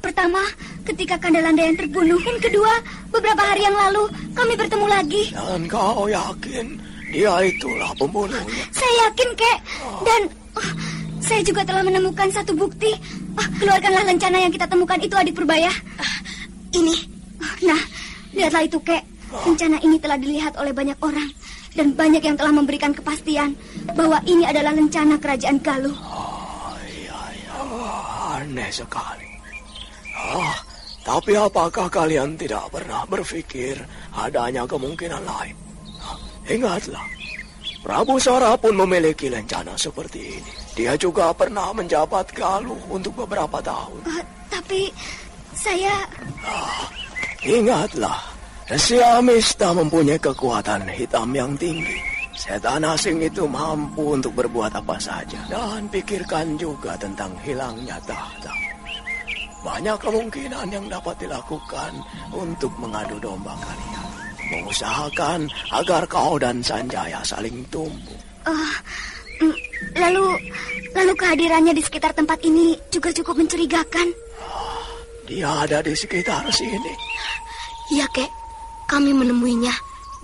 S10: Pertama, ketika Kandalandayan terbunuh. Dan kedua, beberapa hari yang lalu kami bertemu lagi.
S9: Dan kau yakin dia itulah pembunuhnya?
S10: Saya yakin, Kek. Dan saya juga telah menemukan satu bukti. Keluarkanlah lencana yang kita temukan itu, Adik Purbaya.
S8: Ini.
S10: Nah, lihatlah itu, Kek. Lencana ini telah dilihat oleh banyak orang. Dan banyak yang telah memberikan kepastian bahwa ini adalah lencana kerajaan Galuh.
S9: Iya. Aneh sekali. Tapi apakah kalian tidak pernah berpikir adanya kemungkinan lain? Ingatlah, Prabu Sora pun memiliki lencana seperti ini. Dia juga pernah menjabat Galuh untuk beberapa tahun.
S10: Tapi saya...
S9: Ingatlah, Resi Amista mempunyai kekuatan hitam yang tinggi. Setan asing itu mampu untuk berbuat apa saja. Dan pikirkan juga tentang hilangnya tahta. Banyak kemungkinan yang dapat dilakukan untuk mengadu domba kalian. Mengusahakan agar kau dan Sanjaya saling tumbuh.
S10: Lalu kehadirannya di sekitar tempat ini juga cukup mencurigakan.
S9: Dia ada di sekitar sini.
S8: Iya, Kek. Kami menemuinya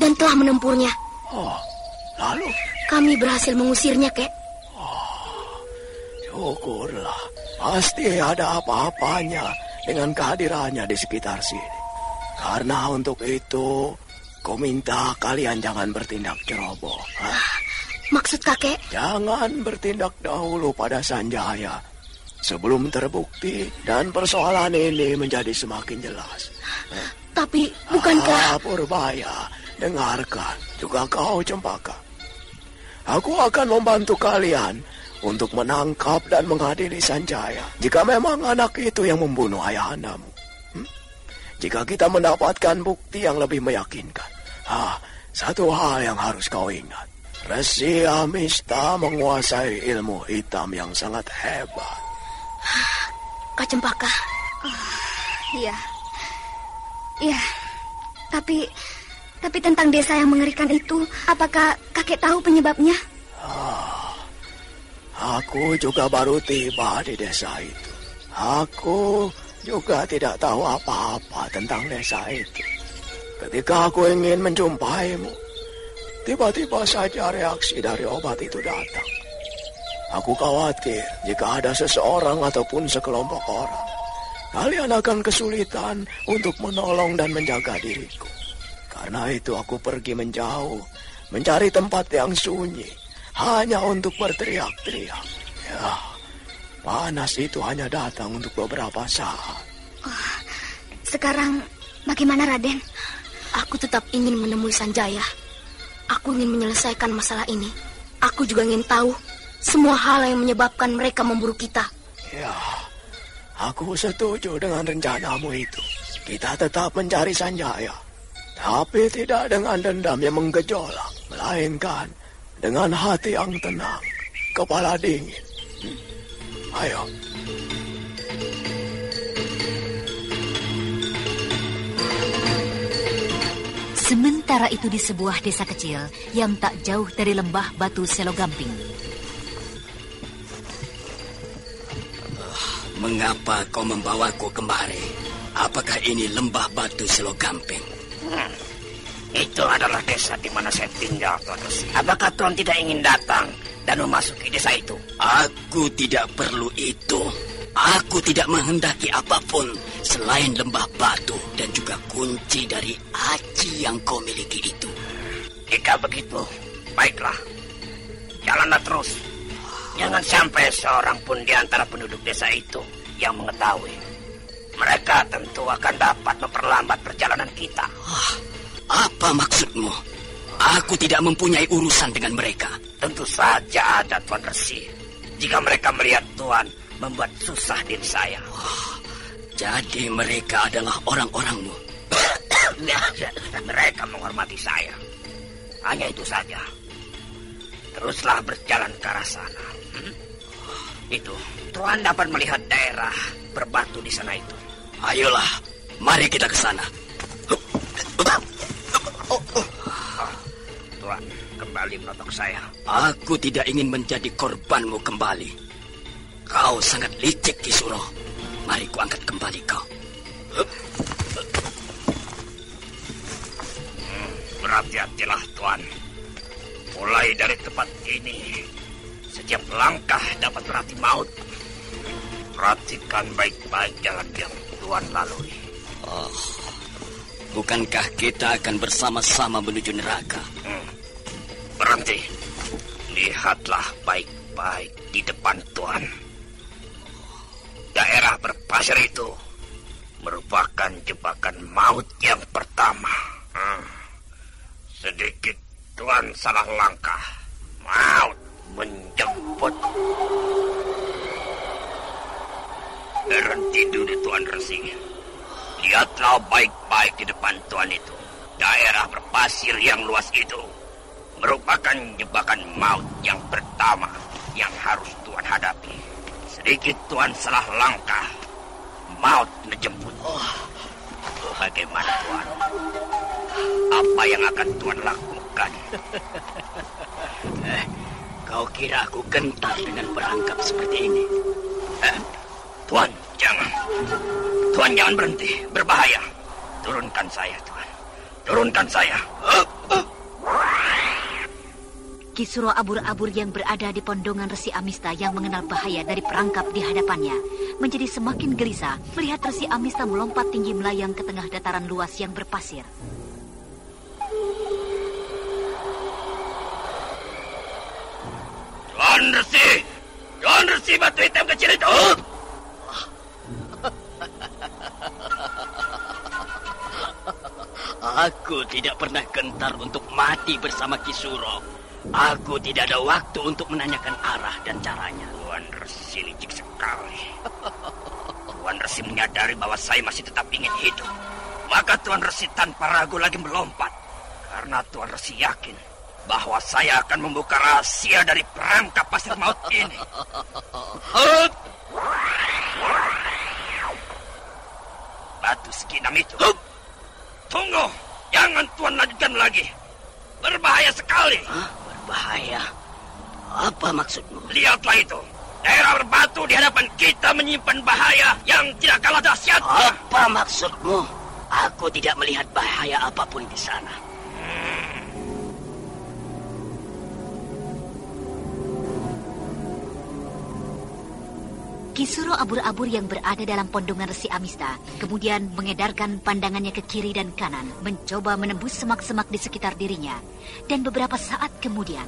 S8: dan telah menempurnya.
S9: Lalu?
S8: Kami berhasil mengusirnya, Kek.
S9: Syukurlah. Pasti ada apa-apanya dengan kehadirannya di sekitar sini. Karena untuk itu, ku minta kalian jangan bertindak ceroboh.
S8: Maksud kakek?
S9: Jangan bertindak dahulu pada Sanjaya sebelum terbukti dan persoalan ini menjadi semakin jelas.
S8: Tapi bukankah...
S9: Purbaya, dengarkan. Juga kau, Cempaka. Aku akan membantu kalian untuk menangkap dan mengadili Sanjaya. Jika memang anak itu yang membunuh ayahandamu. Jika kita mendapatkan bukti yang lebih meyakinkan. Satu hal yang harus kau ingat. Resi Amista menguasai ilmu hitam yang sangat hebat.
S8: Kak Cempaka.
S10: Iya. Iya. Tapi tentang desa yang mengerikan itu, apakah kakek tahu penyebabnya?
S9: Aku juga baru tiba di desa itu. Aku juga tidak tahu apa-apa tentang desa itu. Ketika aku ingin menjumpaimu, tiba-tiba saja reaksi dari obat itu datang. Aku khawatir jika ada seseorang ataupun sekelompok orang, kalian akan kesulitan untuk menolong dan menjaga diriku. Karena itu aku pergi menjauh, mencari tempat yang sunyi, hanya untuk berteriak-teriak. Ya, panas itu hanya datang untuk beberapa saat.
S10: Sekarang bagaimana, Raden?
S8: Aku tetap ingin menemui Sanjaya. Aku ingin menyelesaikan masalah ini. Aku juga ingin tahu semua hal yang menyebabkan mereka memburu kita.
S9: Ya, aku setuju dengan rencanamu itu. Kita tetap mencari Sanjaya. Tapi tidak dengan dendam yang menggejolak, melainkan dengan hati yang tenang, kepala dingin. Ayo.
S2: Sementara itu di sebuah desa kecil yang tak jauh dari lembah Batu Selogamping.
S6: Mengapa kau membawaku kemari? Apakah ini lembah Batu Selogamping?
S7: Itu adalah desa di mana saya tinggal, Tuan Resi. Apakah Tuan tidak ingin datang dan memasuki desa itu?
S6: Aku tidak perlu itu. Aku tidak menghendaki apapun selain lembah batu dan juga kunci dari aji yang kau miliki itu.
S7: Jika begitu, baiklah. Jalanlah terus. Jangan sampai seorang pun di antara penduduk desa itu yang mengetahui. Mereka tentu akan dapat memperlambat perjalanan kita.
S6: Apa maksudmu? Aku tidak mempunyai urusan dengan mereka.
S7: Tentu saja ada, Tuan Resi. Jika mereka melihat Tuan membuat susah diri saya.
S6: Jadi mereka adalah orang-orangmu.
S7: Mereka menghormati saya. Hanya itu saja. Teruslah berjalan ke arah sana. Itu, Tuan dapat melihat daerah berbatu di sana itu.
S6: Ayolah, mari kita ke sana.
S7: Tuan kembali menotok saya.
S6: Aku tidak ingin menjadi korbanmu kembali. Kau sangat licik, Ki Suro. Mari ku angkat kembali kau.
S7: Berhati-hatilah, Tuan. Mulai dari tempat ini, setiap langkah dapat berarti maut. Perhatikan baik-baik jalan yang Tuan lalui.
S6: Bukankah kita akan bersama-sama menuju neraka?
S7: Berhenti. Lihatlah baik-baik di depan Tuan. Daerah berpasir itu merupakan jebakan maut yang pertama. Sedikit Tuan salah langkah, maut menjemput. Berhenti dulu, Tuan Resi. Lihatlah baik-baik di depan Tuan itu. Daerah berpasir yang luas itu merupakan jebakan maut yang pertama yang harus Tuan hadapi. Sedikit Tuan salah langkah, maut menjemput. Bagaimana, Tuan? Apa yang akan Tuan lakukan?
S6: Kau kira aku gentar dengan perangkap seperti ini?
S7: Tuan, jangan. Tuan jangan berhenti, berbahaya. Turunkan saya, Tuan. Turunkan saya.
S2: Ki Suro abur-abur yang berada di pondongan Resi Amista yang mengenal bahaya dari perangkap di hadapannya menjadi semakin gelisah melihat Resi Amista melompat tinggi melayang ke tengah dataran luas yang berpasir.
S7: Tuan Resi batu hitam kecil itu.
S6: Aku tidak pernah gentar untuk mati bersama Ki Suro. Aku tidak ada waktu untuk menanyakan arah dan caranya.
S7: Tuan Resi licik sekali. Tuan Resi menyadari bahwa saya masih tetap ingin hidup. Maka Tuan Resi tanpa ragu lagi melompat. Karena Tuan Resi yakin bahwa saya akan membuka rahasia dari perangkap pasir maut ini. Batu seginam itu. Tunggu, jangan Tuan lanjutkan lagi. Berbahaya sekali.
S6: Berbahaya? Apa maksudmu?
S7: Lihatlah itu. Daerah berbatu di hadapan kita menyimpan bahaya yang tidak kalah dahsyat.
S6: Apa maksudmu? Aku tidak melihat bahaya apapun di sana.
S2: Ki Suro abur-abur yang berada dalam pondongan Resi Amista kemudian mengedarkan pandangannya ke kiri dan kanan, mencoba menembus semak-semak di sekitar dirinya. Dan beberapa saat kemudian,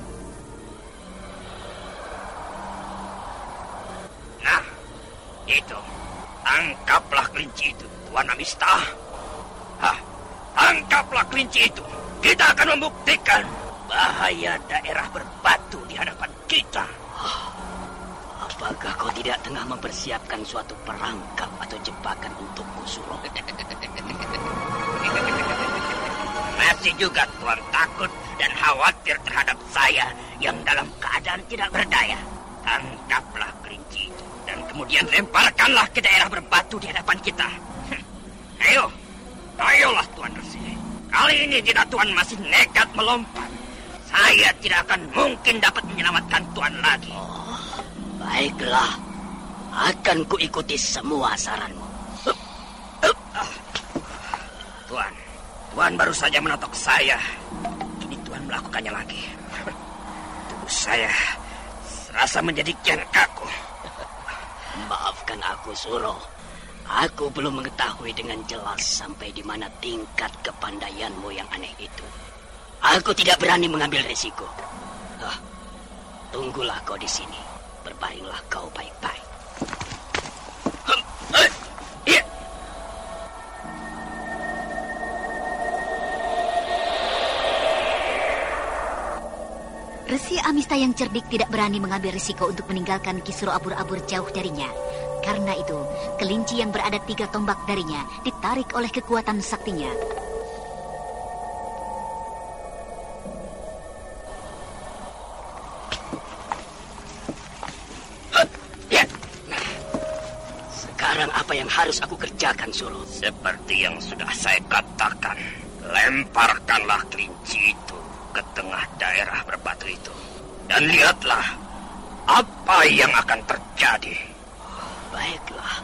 S7: nah, itu, tangkaplah kelinci itu, Tuan Amista. Tangkaplah kelinci itu. Kita akan membuktikan bahaya daerah berbatu di hadapan kita.
S6: Apakah kau tidak tengah mempersiapkan suatu perangkap atau jebakan untukku, Suro?
S7: Masih juga Tuan takut dan khawatir terhadap saya yang dalam keadaan tidak berdaya. Tangkaplah kelinci itu dan kemudian lemparkanlah ke daerah berbatu di hadapan kita. Ayolah Tuan Resi. Kali ini jika Tuan masih nekat melompat, saya tidak akan mungkin dapat menyelamatkan Tuan lagi.
S6: Baiklah, akan kuikuti semua saranmu.
S7: Tuan baru saja menotok saya. Kini Tuan melakukannya lagi. Tubuh saya serasa menjadi kian kaku.
S11: Maafkan aku, Suro. Aku belum mengetahui dengan jelas sampai di mana tingkat kepandaianmu yang aneh itu. Aku tidak berani mengambil risiko. Tunggulah kau di sini. Berbaringlah kau baik-baik.
S2: Resi Amista yang cerdik tidak berani mengambil risiko untuk meninggalkan Kisuro abur-abur jauh darinya. Karena itu, kelinci yang berada 3 tombak darinya ditarik oleh kekuatan saktinya.
S11: Sekarang apa yang harus aku kerjakan, Suro?
S7: Seperti yang sudah saya katakan, lemparkanlah kelinci itu ke tengah daerah berbatu itu. Dan lihatlah apa yang akan terjadi.
S11: Baiklah.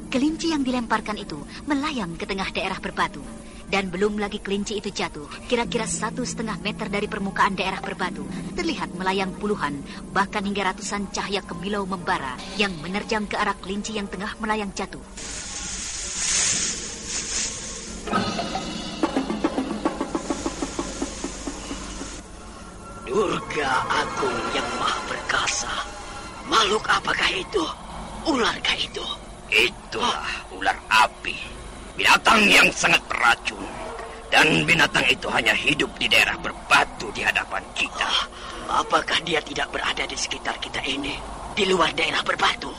S2: Kelinci yang dilemparkan itu melayang ke tengah daerah berbatu. Dan belum lagi kelinci itu jatuh, kira-kira 1,5 meter dari permukaan daerah berbatu, terlihat melayang puluhan, bahkan hingga ratusan cahaya kemilau membara yang menerjang ke arah kelinci yang tengah melayang jatuh.
S11: Durga Agung yang Maha Perkasa. Makhluk apakah itu? Ularkah itu?
S7: Itulah ular api. Binatang yang sangat beracun. Dan binatang itu hanya hidup di daerah berbatu di hadapan kita.
S11: Apakah dia tidak berada di sekitar kita ini? Di luar daerah berbatu?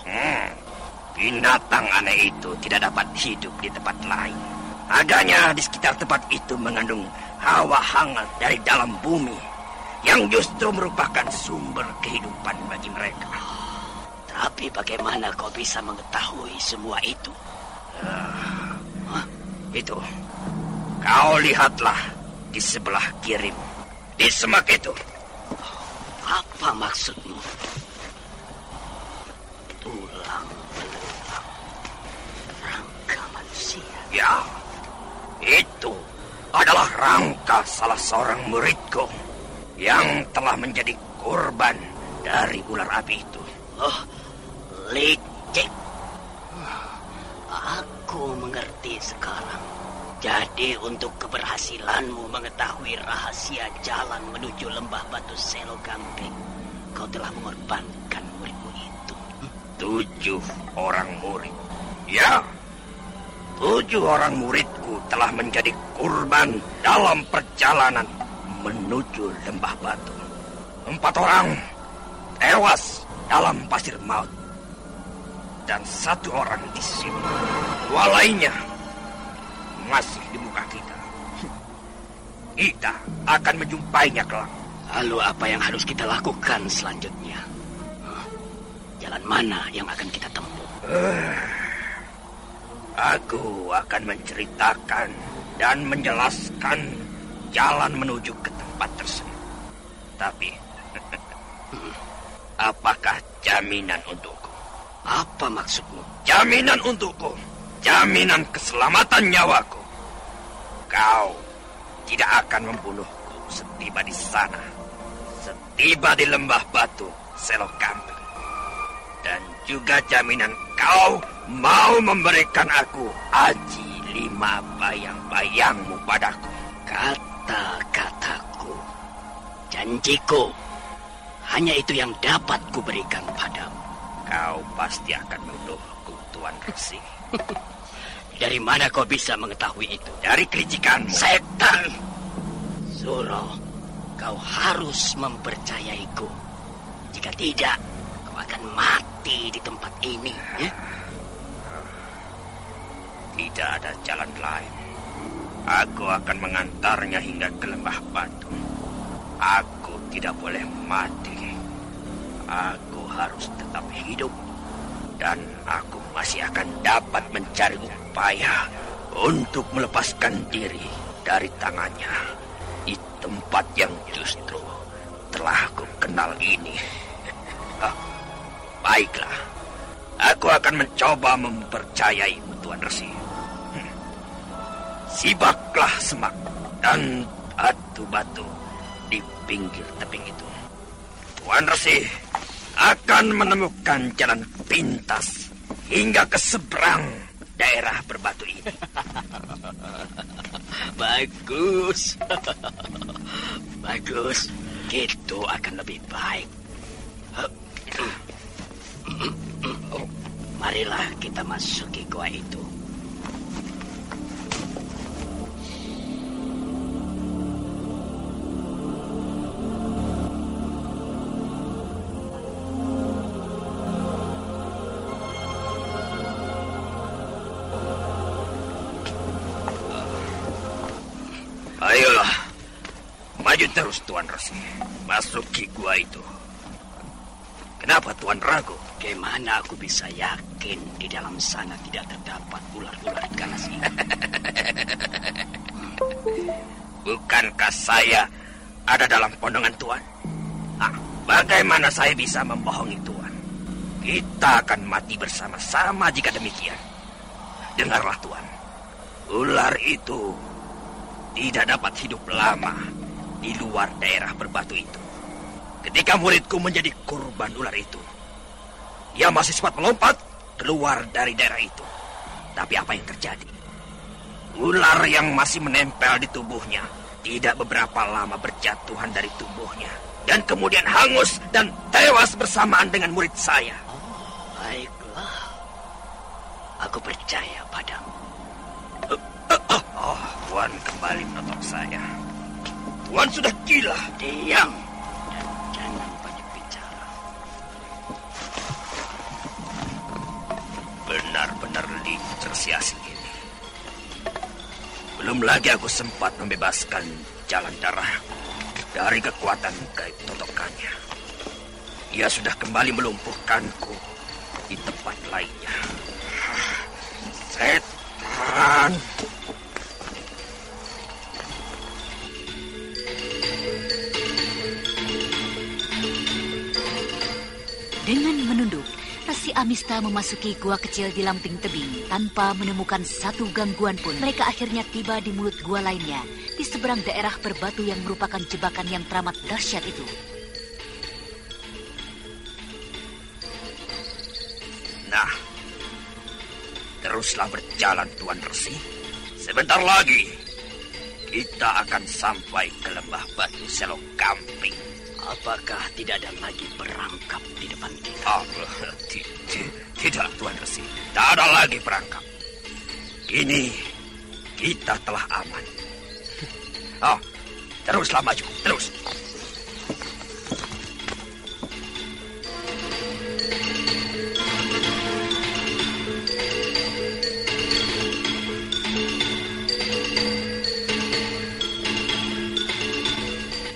S7: Binatang aneh itu tidak dapat hidup di tempat lain. Agaknya di sekitar tempat itu mengandung hawa hangat dari dalam bumi, yang justru merupakan sumber kehidupan bagi mereka.
S11: Tapi bagaimana kau bisa mengetahui semua itu?
S7: Itu, kau lihatlah di sebelah kirimu, di semak itu.
S11: Apa maksudmu? Tulang belulang rangka manusia.
S7: Ya, itu adalah rangka salah seorang muridku yang telah menjadi korban dari ular api itu.
S11: Licik. Aku mengerti sekarang. Jadi untuk keberhasilanmu mengetahui rahasia jalan menuju lembah batu Selo Gamping, kau telah mengorbankan muridmu itu.
S7: 7 orang murid. Ya, 7 orang muridku telah menjadi korban dalam perjalanan menuju lembah batu. 4 orang tewas dalam pasir maut. Dan 1 orang di sini. 2 lainnya masih di muka kita. Kita akan menjumpainya kelak.
S11: Lalu apa yang harus kita lakukan selanjutnya? Jalan mana yang akan kita tempuh?
S7: Aku akan menceritakan dan menjelaskan jalan menuju ke tempat tersebut. Tapi, apakah jaminan untukku?
S11: Apa maksudmu?
S7: Jaminan untukku. Jaminan keselamatan nyawaku. Kau tidak akan membunuhku setiba di sana. Setiba di lembah batu Selo Gamping. Dan juga jaminan kau mau memberikan aku aji 5 bayang-bayangmu padaku.
S11: Kata-kataku, janjiku, hanya itu yang dapat kuberikan padamu.
S7: Kau pasti akan menuduhku, Tuan Resi.
S11: Dari mana kau bisa mengetahui itu?
S7: Dari kelicikanmu.
S11: Setan! Suro, kau harus mempercayaiku. Jika tidak, kau akan mati di tempat ini. Ya?
S7: Tidak ada jalan lain. Aku akan mengantarnya hingga ke lembah batu. Aku tidak boleh mati. Aku harus tetap hidup. Dan aku masih akan dapat mencari upaya untuk melepaskan diri dari tangannya di tempat yang justru telah aku kenal ini. Baiklah, aku akan mencoba mempercayaimu, Tuan Resi. Sibaklah semak dan batu-batu di pinggir tebing itu. Tuan Resi akan menemukan jalan pintas hingga ke seberang daerah berbatu ini.
S11: Bagus. Bagus. Gitu akan lebih baik. Marilah kita masuki gua itu.
S7: Ayolah, maju terus Tuan Resi. Masuki gua itu. Kenapa Tuan ragu?
S11: Bagaimana aku bisa yakin di dalam sana tidak terdapat ular-ular ganas ini?
S7: Bukankah saya ada dalam pondongan Tuan? Bagaimana saya bisa membohongi Tuan? Kita akan mati bersama-sama jika demikian. Dengarlah Tuan, ular itu tidak dapat hidup lama di luar daerah berbatu itu. Ketika muridku menjadi korban ular itu, dia masih sempat melompat keluar dari daerah itu. Tapi apa yang terjadi? Ular yang masih menempel di tubuhnya tidak beberapa lama berjatuhan dari tubuhnya dan kemudian hangus dan tewas bersamaan dengan murid saya.
S11: Baiklah, aku percaya padamu.
S7: Tuan kembali menotok saya. Tuan sudah gila.
S11: Diam dan jangan banyak bicara.
S7: Benar-benar lincah si asing ini. Belum lagi aku sempat membebaskan jalan darah dari kekuatan gaib totokannya. Ia sudah kembali melumpuhkanku di tempat lainnya. Setan.
S2: Dengan menunduk, Resi Amista memasuki gua kecil di lamping tebing. Tanpa menemukan satu gangguan pun, mereka akhirnya tiba di mulut gua lainnya, di seberang daerah berbatu yang merupakan jebakan yang teramat dahsyat itu.
S7: Nah, teruslah berjalan Tuan Resi. Sebentar lagi, kita akan sampai ke lembah batu Selogamping.
S11: Apakah tidak ada lagi perangkap di depan kita?
S7: Tidak, Tuan Resi. Tak ada lagi perangkap. Kini kita telah aman. Teruslah maju, terus.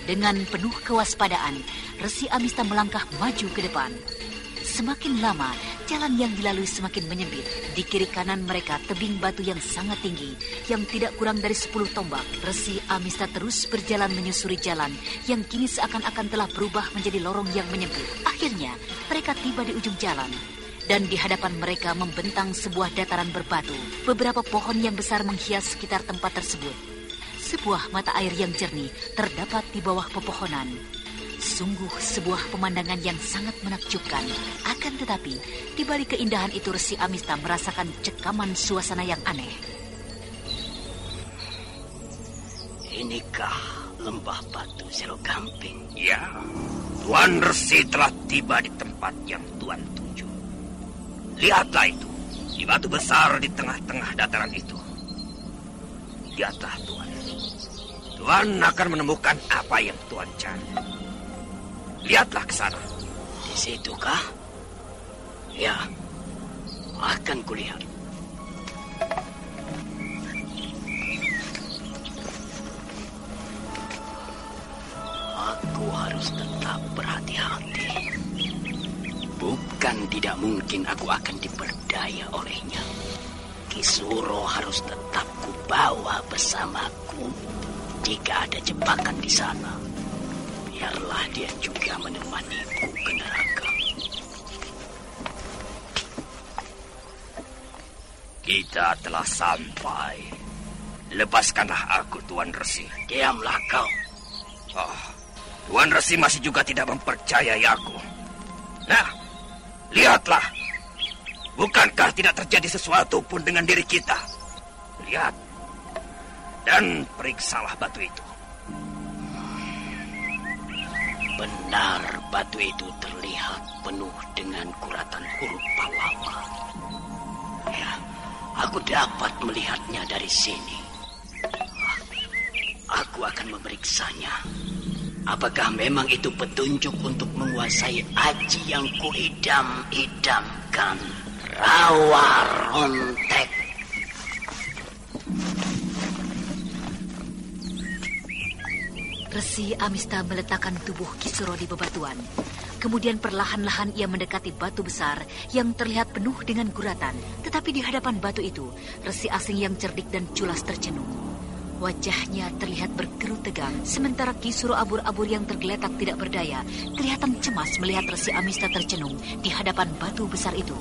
S2: Dengan penuh kewaspadaan, Resi Amista melangkah maju ke depan. Semakin lama, jalan yang dilalui semakin menyempit. Di kiri kanan mereka tebing batu yang sangat tinggi, yang tidak kurang dari 10 tombak. Resi Amista terus berjalan menyusuri jalan, yang kini seakan-akan telah berubah menjadi lorong yang menyempit. Akhirnya, mereka tiba di ujung jalan. Dan di hadapan mereka membentang sebuah dataran berbatu. Beberapa pohon yang besar menghias sekitar tempat tersebut. Sebuah mata air yang jernih terdapat di bawah pepohonan. Sungguh sebuah pemandangan yang sangat menakjubkan. Akan tetapi, di balik keindahan itu Resi Amista merasakan cekaman suasana yang aneh.
S11: Inikah lembah batu Selogamping?
S7: Ya, Tuan Resi telah tiba di tempat yang Tuan tuju. Lihatlah itu, di batu besar di tengah-tengah dataran itu. Lihatlah Tuan. Tuan akan menemukan apa yang Tuan cari. Lihatlah ke sana.
S11: Di situ kah? Ya, akan kulihat. Aku harus tetap berhati-hati. Bukan tidak mungkin aku akan diperdaya olehnya. Ki Suro harus tetap kubawa bersamaku. Jika ada jebakan di sana, biarlah dia juga menemaniku ke neraka.
S7: Kita telah sampai. Lepaskanlah aku, Tuan Resi.
S11: Diamlah kau.
S7: Tuan Resi masih juga tidak mempercayai aku. Nah, lihatlah. Bukankah tidak terjadi sesuatu pun dengan diri kita? Lihat. Dan periksalah batu itu.
S11: Benar, batu itu terlihat penuh dengan guratan huruf Pallawa. Ya, aku dapat melihatnya dari sini. Aku akan memeriksanya. Apakah memang itu petunjuk untuk menguasai aji yang kuidam-idamkan, Rawa Rontek?
S2: Resi Amista meletakkan tubuh Kisuro di bebatuan. Kemudian perlahan-lahan ia mendekati batu besar yang terlihat penuh dengan guratan. Tetapi di hadapan batu itu, Resi asing yang cerdik dan culas tercenung. Wajahnya terlihat berkerut tegang, sementara Kisuro abur-abur yang tergeletak tidak berdaya kelihatan cemas melihat Resi Amista tercenung di hadapan batu besar itu.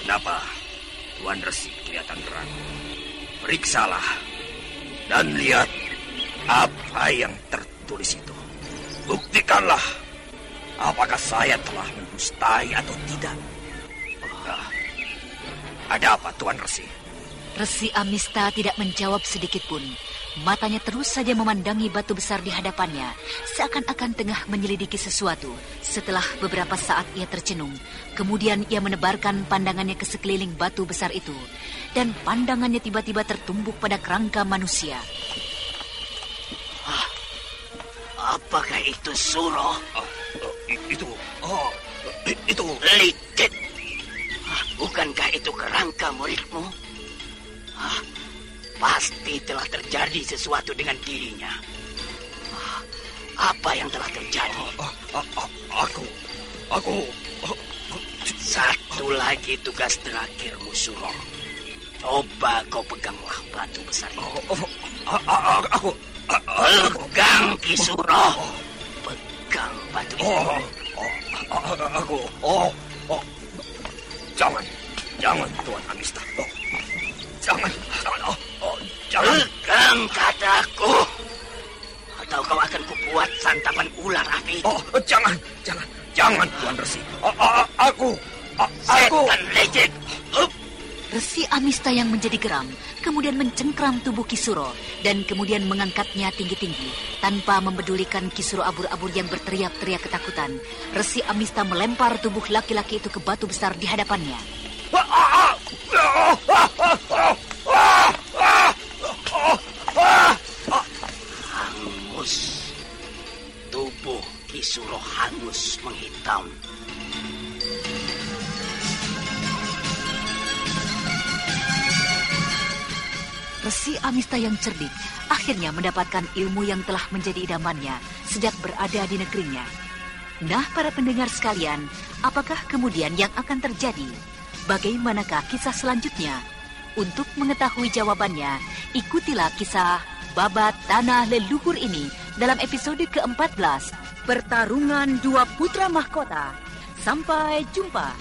S7: Kenapa Tuan Resi kelihatan ragu? Periksalah dan lihat apa yang tertulis itu. Buktikanlah apakah saya telah mendustai atau tidak. Ada apa, Tuan Resi?
S2: Resi Amista tidak menjawab sedikit pun. Matanya terus saja memandangi batu besar di hadapannya, seakan-akan tengah menyelidiki sesuatu. Setelah beberapa saat ia tercenung, kemudian ia menebarkan pandangannya ke sekeliling batu besar itu, dan pandangannya tiba-tiba tertumbuk pada kerangka manusia.
S11: Apakah itu Suro?
S7: Itu
S11: Licit. Bukankah itu kerangka muridmu? Pasti telah terjadi sesuatu dengan dirinya. Apa yang telah terjadi?
S7: Aku.
S11: Satu lagi tugas terakhirmu, Suro. Coba kau peganglah batu besar itu.
S7: Aku.
S11: Pegang, Kisuro. Pegang batu itu.
S7: Aku. Jangan, Tuan Amista. Jangan.
S11: Pegang, kataku. Atau kau akan kubuat santapan ular api itu.
S7: Jangan, Tuan Resi. Aku.
S11: Setan lecet.
S2: Resi Amista yang menjadi geram, kemudian mencengkram tubuh Kisuro, dan kemudian mengangkatnya tinggi-tinggi. Tanpa mempedulikan Kisuro abur-abur yang berteriak-teriak ketakutan, Resi Amista melempar tubuh laki-laki itu ke batu besar di hadapannya.
S11: Hangus. Tubuh Kisuro hangus menghitam.
S2: Resi Amista yang cerdik akhirnya mendapatkan ilmu yang telah menjadi idamannya sejak berada di negerinya. Nah, para pendengar sekalian, apakah kemudian yang akan terjadi? Bagaimanakah kisah selanjutnya? Untuk mengetahui jawabannya, ikutilah kisah Babat Tanah Leluhur ini dalam episode ke-14, Pertarungan Dua Putra Mahkota. Sampai jumpa.